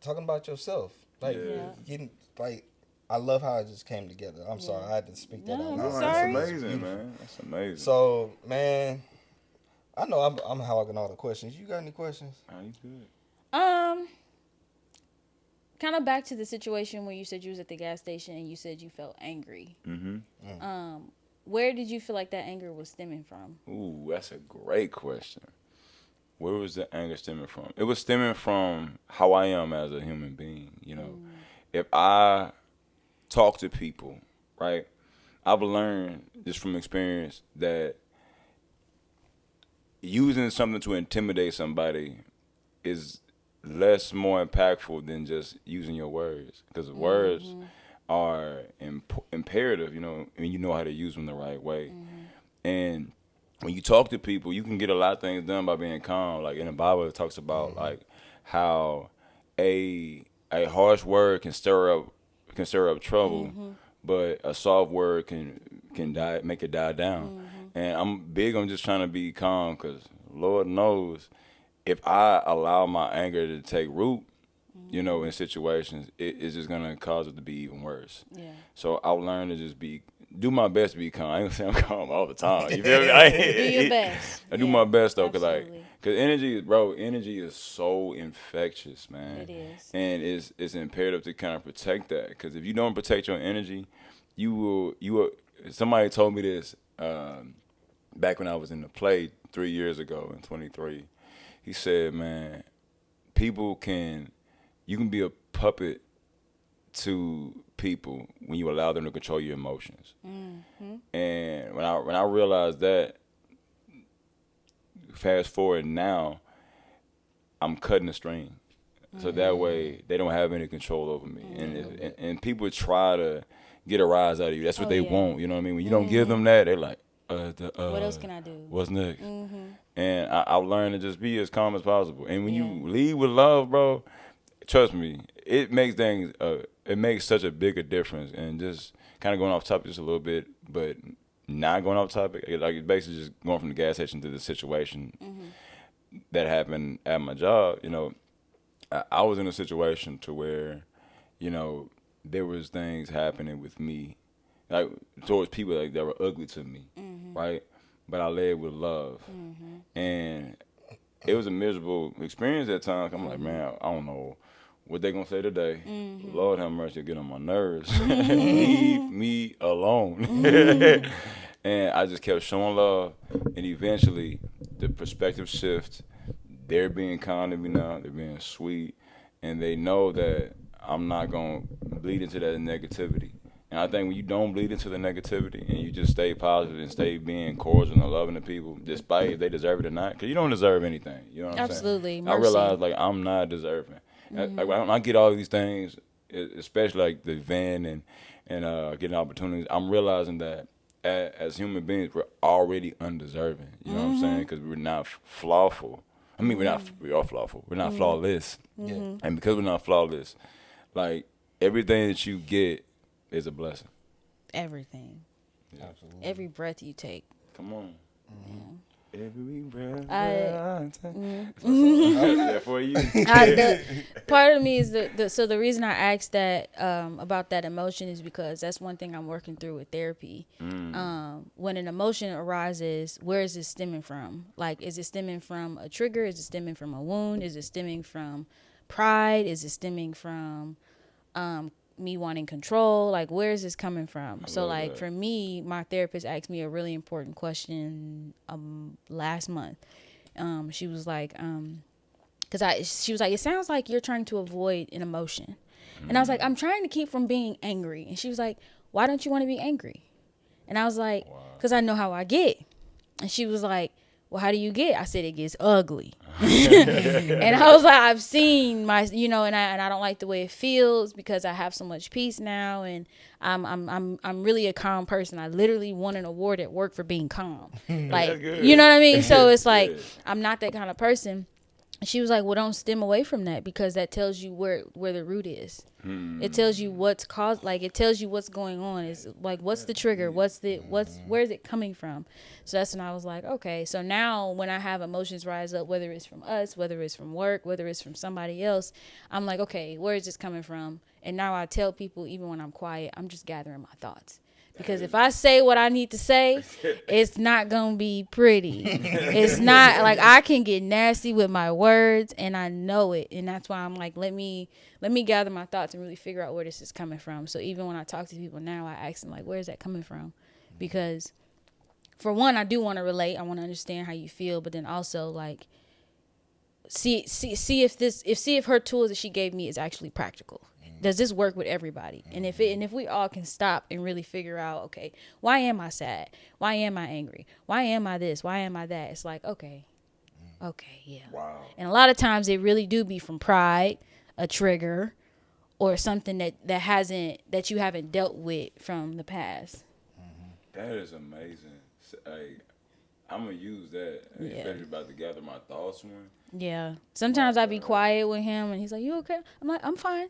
talking about yourself, like getting like. I love how it just came together. I'm sorry, I had to speak that out loud. That's amazing, man. That's amazing. So, man, I know I'm hogging all the questions. You got any questions? Oh, you good. Kind of back to the situation where you said you was at the gas station and you said you felt angry. Where did you feel like that anger was stemming from? Ooh, that's a great question. Where was the anger stemming from? It was stemming from how I am as a human being. You know, if I talk to people, right, I've learned just from experience that using something to intimidate somebody is more impactful than just using your words, because words are imperative, you know, and you know how to use them the right way. And when you talk to people, you can get a lot of things done by being calm. Like in the Bible, it talks about like how a harsh word can stir up trouble, but a soft word can make it die down. And I'm big on just trying to be calm, because Lord knows if I allow my anger to take root, you know, in situations, it's just gonna cause it to be even worse. Yeah. So I've learned to just do my best to be calm. I ain't gonna say I'm calm all the time. You feel me? Do your best. I do my best though, absolutely. cause energy is so infectious, man. It is. And it's imperative to kind of protect that, because if you don't protect your energy, you will. Somebody told me this back when I was in the play 3 years ago in 23. He said, man, you can be a puppet to people when you allow them to control your emotions. And when I realized that, fast forward now, I'm cutting the string, so that way they don't have any control over me. And people try to get a rise out of you. That's what they want. You know what I mean? When you don't give them that, they're like, what else can I do? What's next? And I've learned to just be as calm as possible. And when you lead with love, bro, trust me, it makes things. It makes such a bigger difference. And just kind of going off topic just a little bit, but not going off topic, like it's basically just going from the gas station to the situation that happened at my job. You know, I was in a situation to where, you know, there was things happening with me, like towards people like that were ugly to me, right? But I led with love, and it was a miserable experience at times. I'm like, man, I don't know what they gonna say today. Lord have mercy, get on my nerves. Leave me alone. And I just kept showing love, and eventually the perspective shift. They're being kind to me now. They're being sweet, and they know that I'm not gonna bleed into that negativity. And I think when you don't bleed into the negativity and you just stay positive and stay being cordial and loving the people, despite if they deserve it or not, because you don't deserve anything. You know what I'm saying? Absolutely. I realize like I'm not deserving. Like, when I get all these things, especially like the van and getting opportunities, I'm realizing that as human beings we're already undeserving. You know what I'm saying? Because we're not flawful. I mean, we are flawful. We're not flawless. And because we're not flawless, like everything that you get is a blessing. Everything. Absolutely. Every breath you take. Come on. Yeah. Every breath I- I take. Yeah, for you. Part of me is so the reason I asked that about that emotion is because that's one thing I'm working through with therapy. When an emotion arises, where is it stemming from? Like, is it stemming from a trigger? Is it stemming from a wound? Is it stemming from pride? Is it stemming from me wanting control? Like, where is this coming from? So like that. for me, my therapist asked me a really important question last month. She was like she was like, it sounds like you're trying to avoid an emotion. And I was like, I'm trying to keep from being angry. And she was like, why don't you want to be angry? And I was like, because I know how I get. And she was like, well, how do you get? I said, it gets ugly. And I was like, I've seen my, you know, and I don't like the way it feels because I have so much peace now, and I'm really a calm person. I literally won an award at work for being calm. Like, you know what I mean? So it's like, I'm not that kind of person. She was like, well, don't stem away from that because that tells you where the root is. It tells you what's caused, like it tells you what's going on. It's like, what's the trigger? Where is it coming from? So that's when I was like, okay. So now when I have emotions rise up, whether it's from us, whether it's from work, whether it's from somebody else, I'm like, okay, where is this coming from? And now I tell people, even when I'm quiet, I'm just gathering my thoughts. Because if I say what I need to say, it's not going to be pretty. It's not like I can get nasty with my words and I know it. And that's why I'm like, let me gather my thoughts and really figure out where this is coming from. So even when I talk to people now, I ask them like, where is that coming from? Because for one, I do want to relate. I want to understand how you feel, but then also like see if her tools that she gave me is actually practical. Does this work with everybody? And if we all can stop and really figure out, okay, why am I sad? Why am I angry? Why am I this? Why am I that? It's like, okay, yeah. Wow. And a lot of times they really do be from pride, a trigger, or something that you haven't dealt with from the past. That is amazing. Like, I'm gonna use that, especially about to gather my thoughts one. Yeah. Sometimes I be quiet with him, and he's like, "You okay?" I'm like, "I'm fine.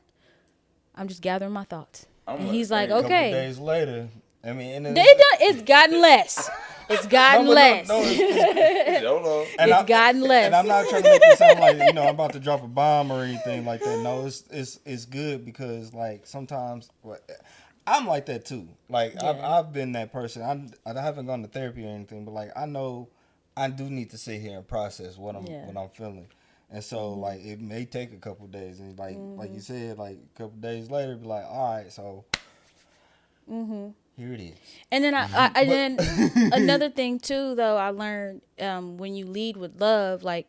I'm just gathering my thoughts." And he's like, "Okay." A couple days later, I mean, it's gotten less. It's gotten less. It's gotten less. And I'm not trying to make it sound like, I'm about to drop a bomb or anything like that. No, it's good because like sometimes I'm like that too. Like I've been that person. I haven't gone to therapy or anything, but like I know I do need to sit here and process what I'm feeling. And so like it may take a couple days, and like you said, like a couple days later, be like, all right, so here it is. And then then another thing too, though, I learned when you lead with love, like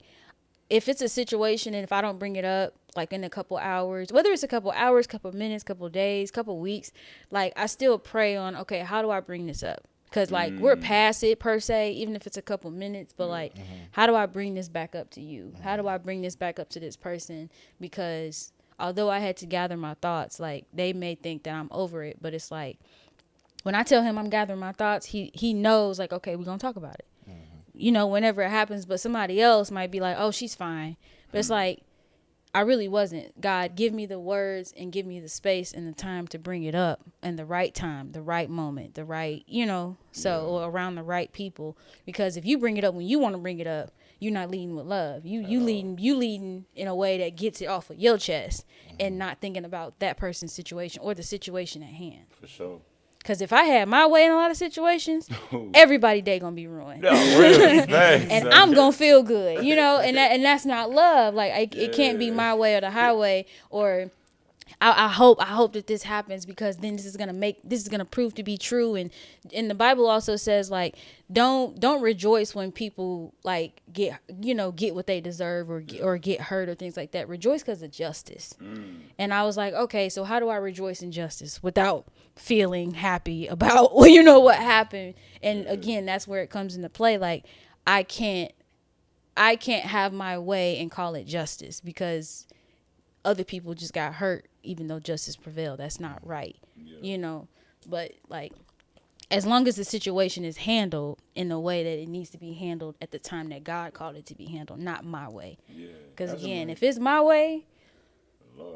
if it's a situation and if I don't bring it up like in a couple hours, whether it's a couple hours, couple minutes, couple days, couple weeks, like I still pray on, okay, how do I bring this up? Because like we're past it per se, even if it's a couple minutes, but like how do I bring this back up to you? How do I bring this back up to this person? Because although I had to gather my thoughts, like they may think that I'm over it, but it's like when I tell him I'm gathering my thoughts, he knows like, okay, we're gonna talk about it. Whenever it happens, but somebody else might be like, oh, she's fine. But it's like I really wasn't. God, give me the words and give me the space and the time to bring it up, and the right time, the right moment, the right, or around the right people. Because if you bring it up when you want to bring it up, you're not leading with love. You leading in a way that gets it off of your chest and not thinking about that person's situation or the situation at hand. For sure. Because if I had my way in a lot of situations, everybody day gonna be ruined. No, really. And I'm gonna feel good, and that's not love. Like it can't be my way or the highway. Or I hope that this happens, because then this is gonna prove to be true. And the Bible also says, like, don't rejoice when people like get what they deserve or get hurt or things like that. Rejoice because of justice. And I was like, okay, so how do I rejoice in justice without feeling happy about what happened? And again, that's where it comes into play. Like, I can't have my way and call it justice because other people just got hurt, even though justice prevailed. That's not right. But like, as long as the situation is handled in the way that it needs to be handled at the time that God called it to be handled, not my way. Because again, if it's my way,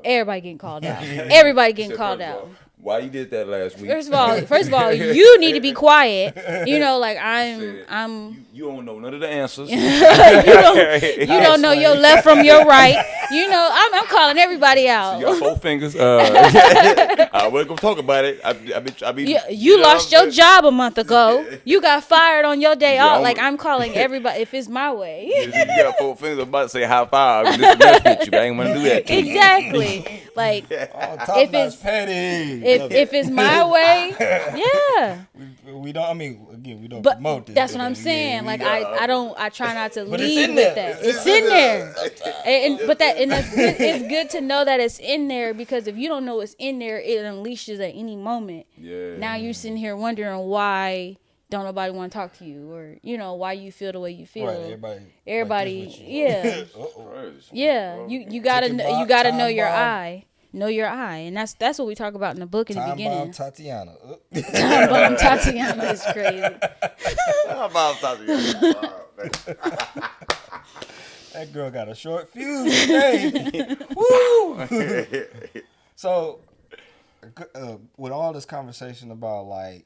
everybody getting called out. Everybody getting called out. Why you did that last week? First of all, you need to be quiet. Like I'm. You don't know none of the answers. you don't know your left from your right. I'm calling everybody out. You got 4 fingers. I wasn't gonna talk about it. You lost your job a month ago. You got fired on your day off. Like, I'm calling everybody. If it's my way. You got 4 fingers. I'm about to say high five. This mess with you. I ain't want to do that. Exactly. Like, if it's petty. If it's my way, yeah. We don't. I mean, again, we don't But promote this. that's what I'm saying. Like, I try not to But lead with that. It's in there. And that's good. It's good to know that it's in there, because if you don't know it's in there, it unleashes at any moment. Yeah. Now you're sitting here wondering why don't nobody want to talk to you, or why you feel the way you feel. Right, everybody, yeah. Yeah. You gotta know your eye. Know your eye, and that's what we talk about in the book in the beginning. Tatiana. Time bomb Tatiana is crazy. Time bomb Tatiana. That girl got a short fuse today. Woo! So, with all this conversation about, like,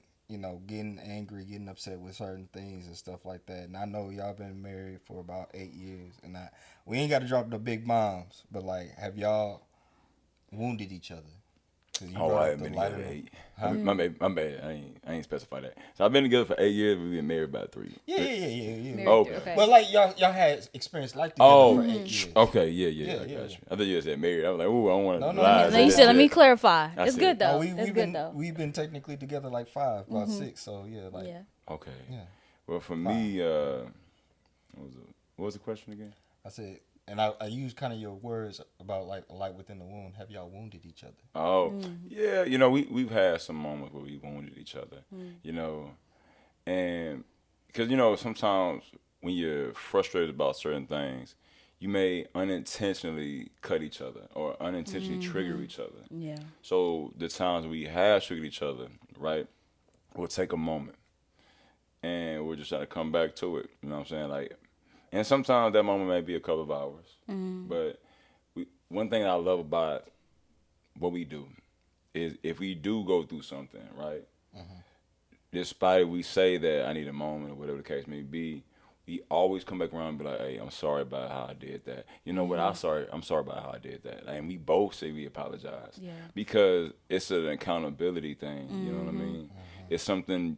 getting angry, getting upset with certain things and stuff like that, and I know y'all been married for about 8 years, and we ain't got to drop the big bombs, but, like, have y'all wounded each other? I haven't been together 8. My bad. I ain't specify that. So I've been together for 8 years. We've been married about 3. Yeah. Okay. But like y'all had experience like together for 8 years. Okay. Yeah. I got you. I thought you said married. I was like, ooh, I don't want to lie. No, you said, let me clarify. It's good though. We've been technically together like 5, about 6. So yeah, like. Yeah. Okay. Yeah. Well, for me, what was the question again? I said. And I used kind of your words about like a light within the wound. Have y'all wounded each other? Oh, yeah. We've had some moments where we wounded each other, and because, sometimes when you're frustrated about certain things, you may unintentionally cut each other or unintentionally trigger each other. Yeah. So the times we have triggered each other, right, we'll take a moment and we'll just try to come back to it. You know what I'm saying? Like, and sometimes that moment may be a couple of hours. But one thing I love about what we do is if we do go through something, right, despite we say that I need a moment or whatever the case may be, we always come back around and be like, hey, I'm sorry about how I did that. You know what? I'm sorry about how I did that. And we both say we apologize. Yeah. Because it's an accountability thing. You know what I mean? It's something.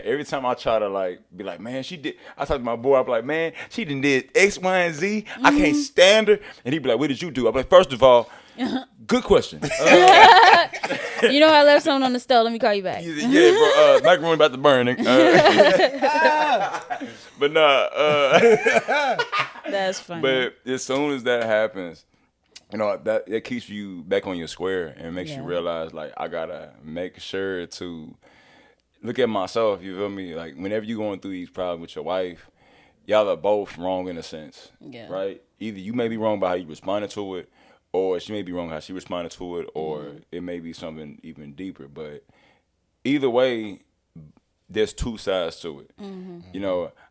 Every time I try to like be like, man, she did. I talk to my boy. I'm like, man, she did X, Y, and Z. I can't stand her. And he'd be like, what did you do? I'm like, first of all, good question. You know I left something on the stove. Let me call you back. Yeah, bro. Macaroni about to burn. But that's funny. But as soon as that happens, that it keeps you back on your square and makes you realize, like, I gotta make sure to look at myself, you feel me? Like, whenever you're going through these problems with your wife, y'all are both wrong in a sense, right? Either you may be wrong by how you responded to it, or she may be wrong how she responded to it, or it may be something even deeper. But either way, there's 2 sides to it.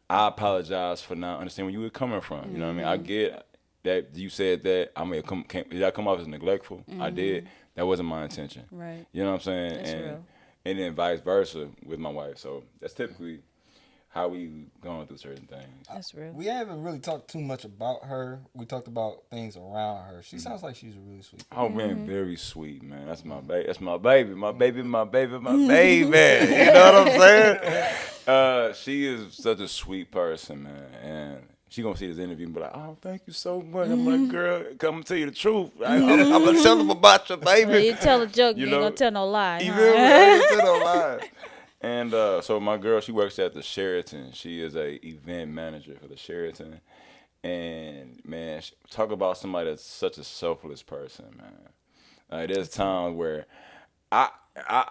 I apologize for not understanding where you were coming from. You know what I mean? I get that you said that, I mean, did I come off as neglectful? I did. That wasn't my intention. Right. You know what I'm saying? That's real. And then vice versa with my wife. So that's typically how we going through certain things. That's real. We haven't really talked too much about her. We talked about things around her. She sounds like she's a really sweet person. Oh man, very sweet, man. That's my baby. That's my baby. My baby. My baby. My baby. You know what I'm saying? She is such a sweet person, man. And she gonna see this interview and be like, "Oh, thank you so much." I'm like, "Girl, come and tell you the truth. I'm gonna tell them about your baby." Well, you tell a joke, You you ain't know? gonna tell no lie. You huh? feel me? I ain't tell no lie. And so my girl, she works at the Sheraton. She is a event manager for the Sheraton. And man, talk about somebody that's such a selfless person, man. There's times where I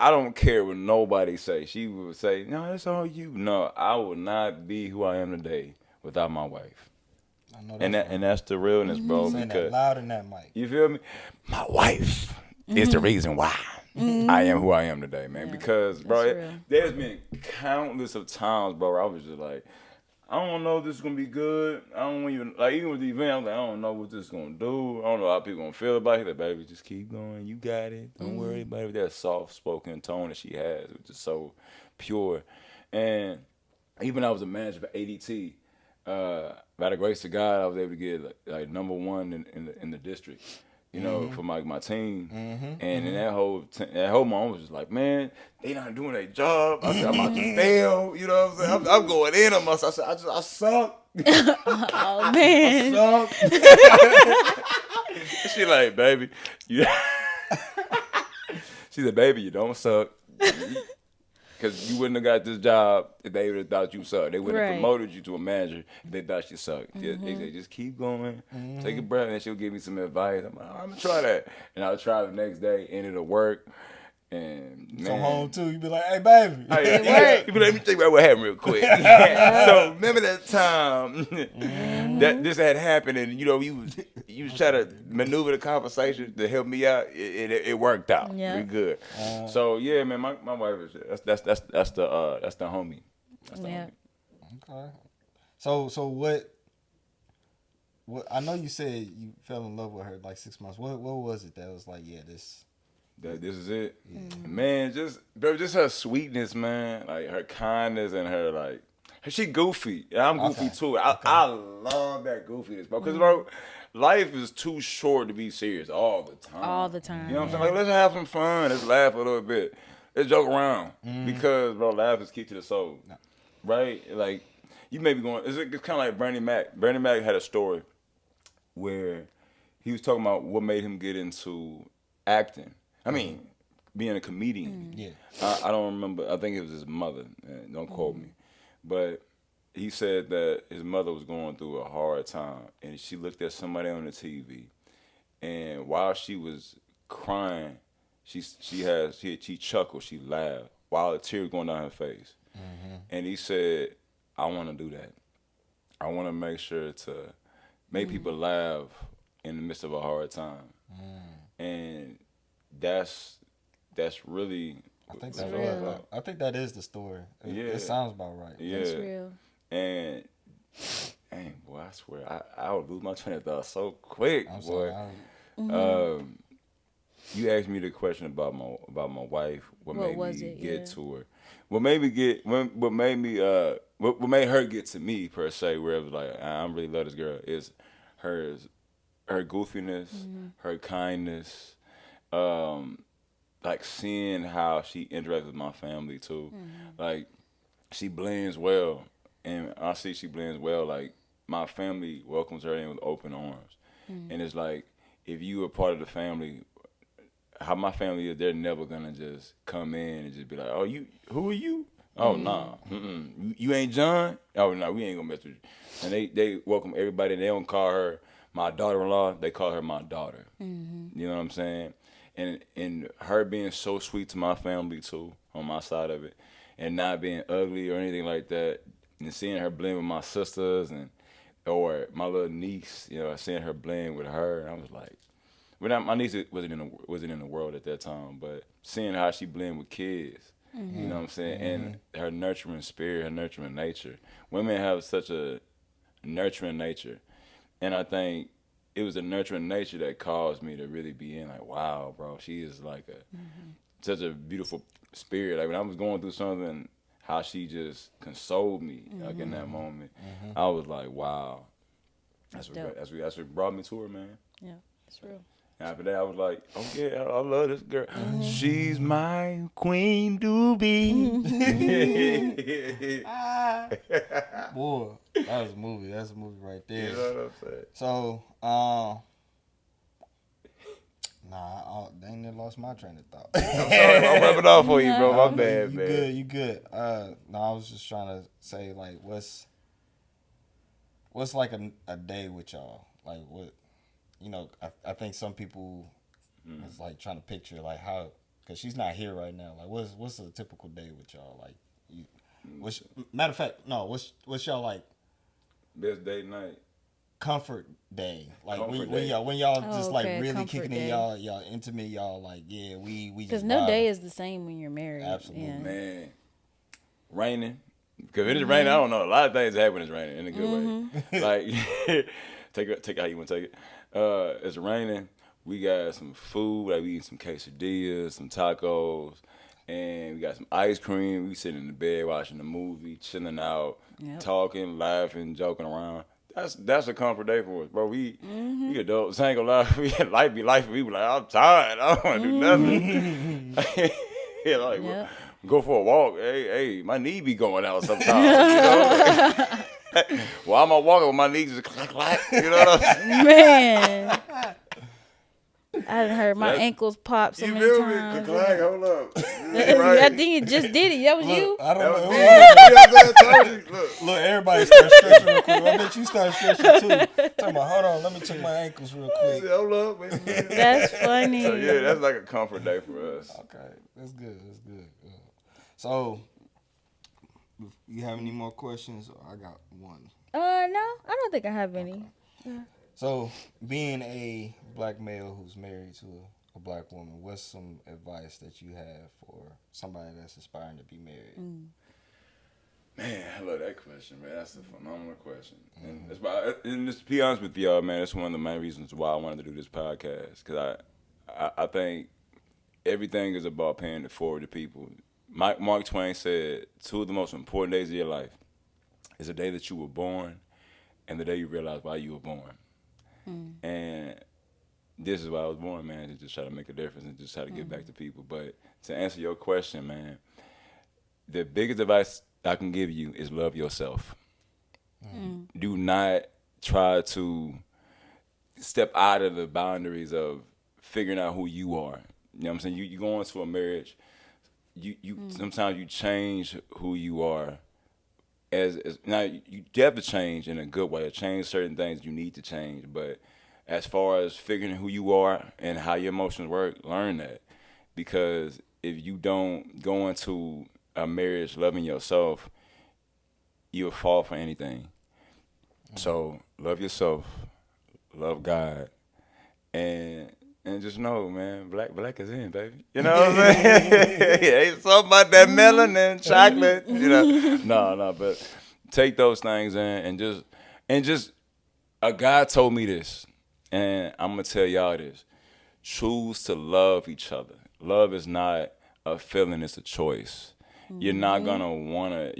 don't care what nobody say. She would say, "No, it's all you." No, I would not be who I am today without my wife. I know And that's the realness, bro. saying that Because loud in that mic. you feel me? My wife is the reason why I am who I am today, man. Yeah, Because, bro, that's real. there's been countless of times, bro, where I was just like, I don't know if this is gonna be good. I don't even like even with the event. I'm like, I don't know what this is gonna do. I don't know how people gonna feel about it. Like, baby, just keep going. You got it. Don't worry about it. That soft spoken tone that she has, which is so pure. And even I was a manager for ADT. By the grace of God, I was able to get like number one in the district. You know, for my team, and in that whole moment, I was just like, man, they not doing their job. I said, I'm about to fail. You know what I'm saying? I'm going in on myself. I said, I suck. Oh man. I suck. She like, baby, you. She said, baby, you don't suck. Because you wouldn't have got this job if they would have thought you sucked. They wouldn't have Right. promoted you to a manager if they thought you sucked. They say, just keep going, take a breath, and she'll give me some advice. I'm like, I'm going to try that. And I'll try the next day, and it'll work. And man. So home too, you be like, "Hey, baby." You be like, let me think about what happened real quick. So remember that time that this had happened, and you know you was trying to maneuver the conversation to help me out. It worked out. Yeah. We good. So yeah, man, my wife is that's the homie. That's the Yeah. homie. Okay. So what? I know you said you fell in love with her like 6 months. What was it that was like? Yeah, this. That this is it, man. Just her sweetness, man. Like her kindness and her like. She goofy. I'm goofy too. I love that goofiness, bro. Because bro, life is too short to be serious all the time. All the time. You know what I'm saying? Like, let's have some fun. Let's laugh a little bit. Let's joke around. Because bro, laugh is key to the soul, right? Like you may be going. It's kind of like Bernie Mac. Bernie Mac had a story where he was talking about what made him get into acting. I mean, being a comedian. Yeah. I don't remember. I think it was his mother. Don't quote me. But he said that his mother was going through a hard time. And she looked at somebody on the TV. And while she was crying, she chuckled, she laughed, while a tear was going down her face. And he said, I want to do that. I want to make sure to make people laugh in the midst of a hard time. And that's really. I think That's that real. is. I think that is the story. It sounds about right. Yeah. That's real. And dang, boy, I swear I would lose my train of thought so quick, I'm boy. sorry. You asked me the question about my wife. What made was me it? get Yeah. to her? What made her get to me per se? Where it was like I really love this girl is her goofiness, her kindness, like seeing how she interacts with my family too. Like she blends well, and I see she blends well. Like my family welcomes her in with open arms, and it's like if you are part of the family, how my family is, they're never gonna just come in and just be like, "Oh, who are you?" Oh, nah. You ain't John? Oh, no, we ain't gonna mess with you. And they welcome everybody. They don't call her my daughter-in-law. They call her my daughter. You know what I'm saying? And her being so sweet to my family, too, on my side of it, and not being ugly or anything like that, and seeing her blend with my sisters or my little niece, you know, seeing her blend with her, and I was like, well, my niece wasn't in the world at that time, but seeing how she blend with kids, you know what I'm saying, and her nurturing spirit, her nurturing nature. Women have such a nurturing nature, and I think it was the nurturing nature that caused me to really be in like, wow, bro, she is like such a beautiful spirit. Like when I was going through something, how she just consoled me like in that moment. I was like, wow, dope. that's what brought me to her, man. Yeah, it's real. After that, I was like, oh yeah, I love this girl. She's my queen to be. Boy, that was a movie. That's a movie right there. You know what I'm saying? So, dang, near lost my train of thought. I'm sorry, I'm rubbing off for you, bro. My bad, you man. good, you good. No, I was just trying to say, like, what's like a day with y'all? Like, what, you know, I think some people is like trying to picture like how, because she's not here right now. Like, what's a typical day with y'all? Like, matter of fact, no, what's y'all like Best date night. comfort day? Like Comfort when day. y'all Oh, just okay, like really comfort kicking day. it, y'all intimate, y'all like, yeah, we Because just no vibe. day is the same when you're married. Absolutely. Yeah. Man, raining. Because if it's raining, I don't know. A lot of things happen when it's raining in a good way. Like, take it how you want to take it. It's raining. We got some food. Like we eat some quesadillas, some tacos, and we got some ice cream. We sitting in the bed watching the movie, chilling out, Yep. talking, laughing, joking around. That's a comfort day for us, bro. We adults. I ain't gonna lie. Life be life. We be like, I'm tired. I don't want to do nothing. Yeah, like Yep. go for a walk. Hey, my knee be going out sometimes. You know. Why am I walking with my knees just clack clack? You know what I'm saying? Man. I done heard my That's- ankles pop so You many feel me? times. Clack, hold up. I think you just did it. That was you? I That don't was know. me. You know what I'm saying? Look. Look, everybody start stretching real quick. I bet you start stretching too. Talking about, hold on, let me check my ankles real quick. Hold up. Wait a minute. That's funny. So yeah, that's like a comfort day for us. Okay, that's good. That's good. So, you have any more questions? I got one. No, I don't think I have any. So, being a black male who's married to a black woman, what's some advice that you have for somebody that's aspiring to be married? Man, I love that question, man. That's a phenomenal question. And that's why, and just to be honest with y'all, man, that's one of the main reasons why I wanted to do this podcast. Because I think everything is about paying it forward to people. Mark Twain said, 2 of the most important days of your life is the day that you were born and the day you realize why you were born. And this is why I was born, man, to just try to make a difference and just try to give back to people. But to answer your question, man, the biggest advice I can give you is love yourself. Do not try to step out of the boundaries of figuring out who you are. You know what I'm saying? You go into a marriage, you sometimes you change who you are. As now you have to change in a good way, change certain things you need to change. But as far as figuring who you are and how your emotions work, learn that. Because if you don't go into a marriage loving yourself, you'll fall for anything. So love yourself, love God, and just know, man, black is in, baby. You know what I'm saying? Yeah, ain't something about that melanin, chocolate. You know, no, but take those things in and just a guy told me this, and I'm gonna tell y'all this: choose to love each other. Love is not a feeling; it's a choice. You're not gonna wanna.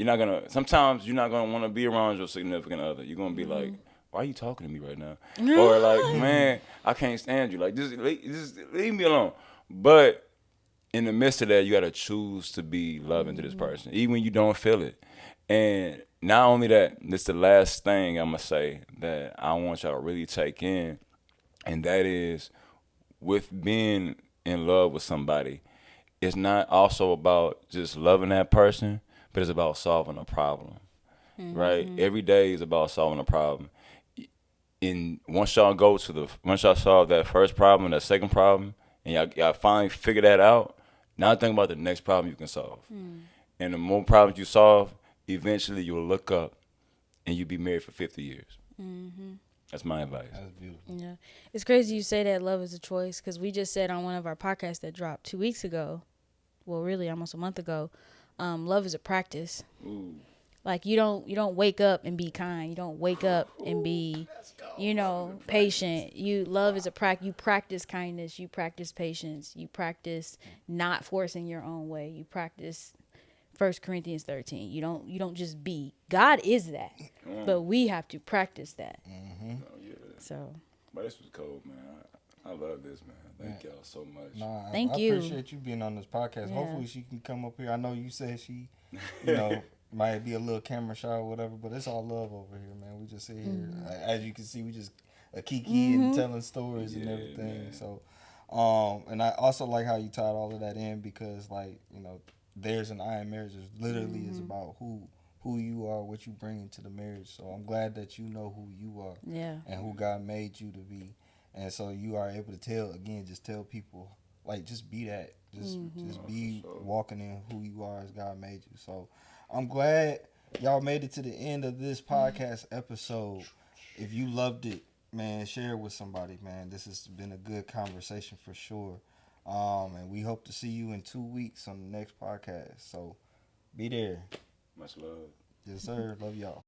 Sometimes you're not gonna wanna be around your significant other. You're gonna be like, "Why are you talking to me right now?" Or like, "Man, I can't stand you. Like, just leave me alone." But in the midst of that, you gotta choose to be loving to this person, even when you don't feel it. And not only that, this is the last thing I'm gonna say that I want y'all to really take in, and that is with being in love with somebody. It's not also about just loving that person, but it's about solving a problem, right? Every day is about solving a problem. And once y'all solve that first problem, that second problem, and y'all finally figure that out, now think about the next problem you can solve. And the more problems you solve, eventually you'll look up and you'll be married for 50 years. That's my advice. That's beautiful. Yeah. It's crazy you say that love is a choice because we just said on one of our podcasts that dropped 2 weeks ago, well, really almost a month ago, love is a practice. Ooh. Like you don't wake up and be kind. You don't wake up and be, you know, patient. You love is a practice. You practice kindness. You practice patience. You practice not forcing your own way. You practice 1 Corinthians 13. You don't just be. God is that, but we have to practice that. Oh, yeah. So, But this was cold, man. I love this, man. Thank y'all so much. Nah, Thank I you. appreciate you being on this podcast. Yeah. Hopefully she can come up here. I know you said she, you know, might be a little camera shy or whatever, but it's all love over here, man. We just sit here. As you can see, we just a kiki and telling stories and everything. Man. So, and I also like how you tied all of that in because, like, you know, there's an I in marriage is literally is about who you are, what you bring into the marriage. So I'm glad that you know who you are and who God made you to be. And so you are able to just tell people, like, just be that. Just be walking in who you are as God made you. So I'm glad y'all made it to the end of this podcast episode. If you loved it, man, share it with somebody, man. This has been a good conversation for sure. And we hope to see you in 2 weeks on the next podcast. So be there. Much love. Yes, sir. Love y'all.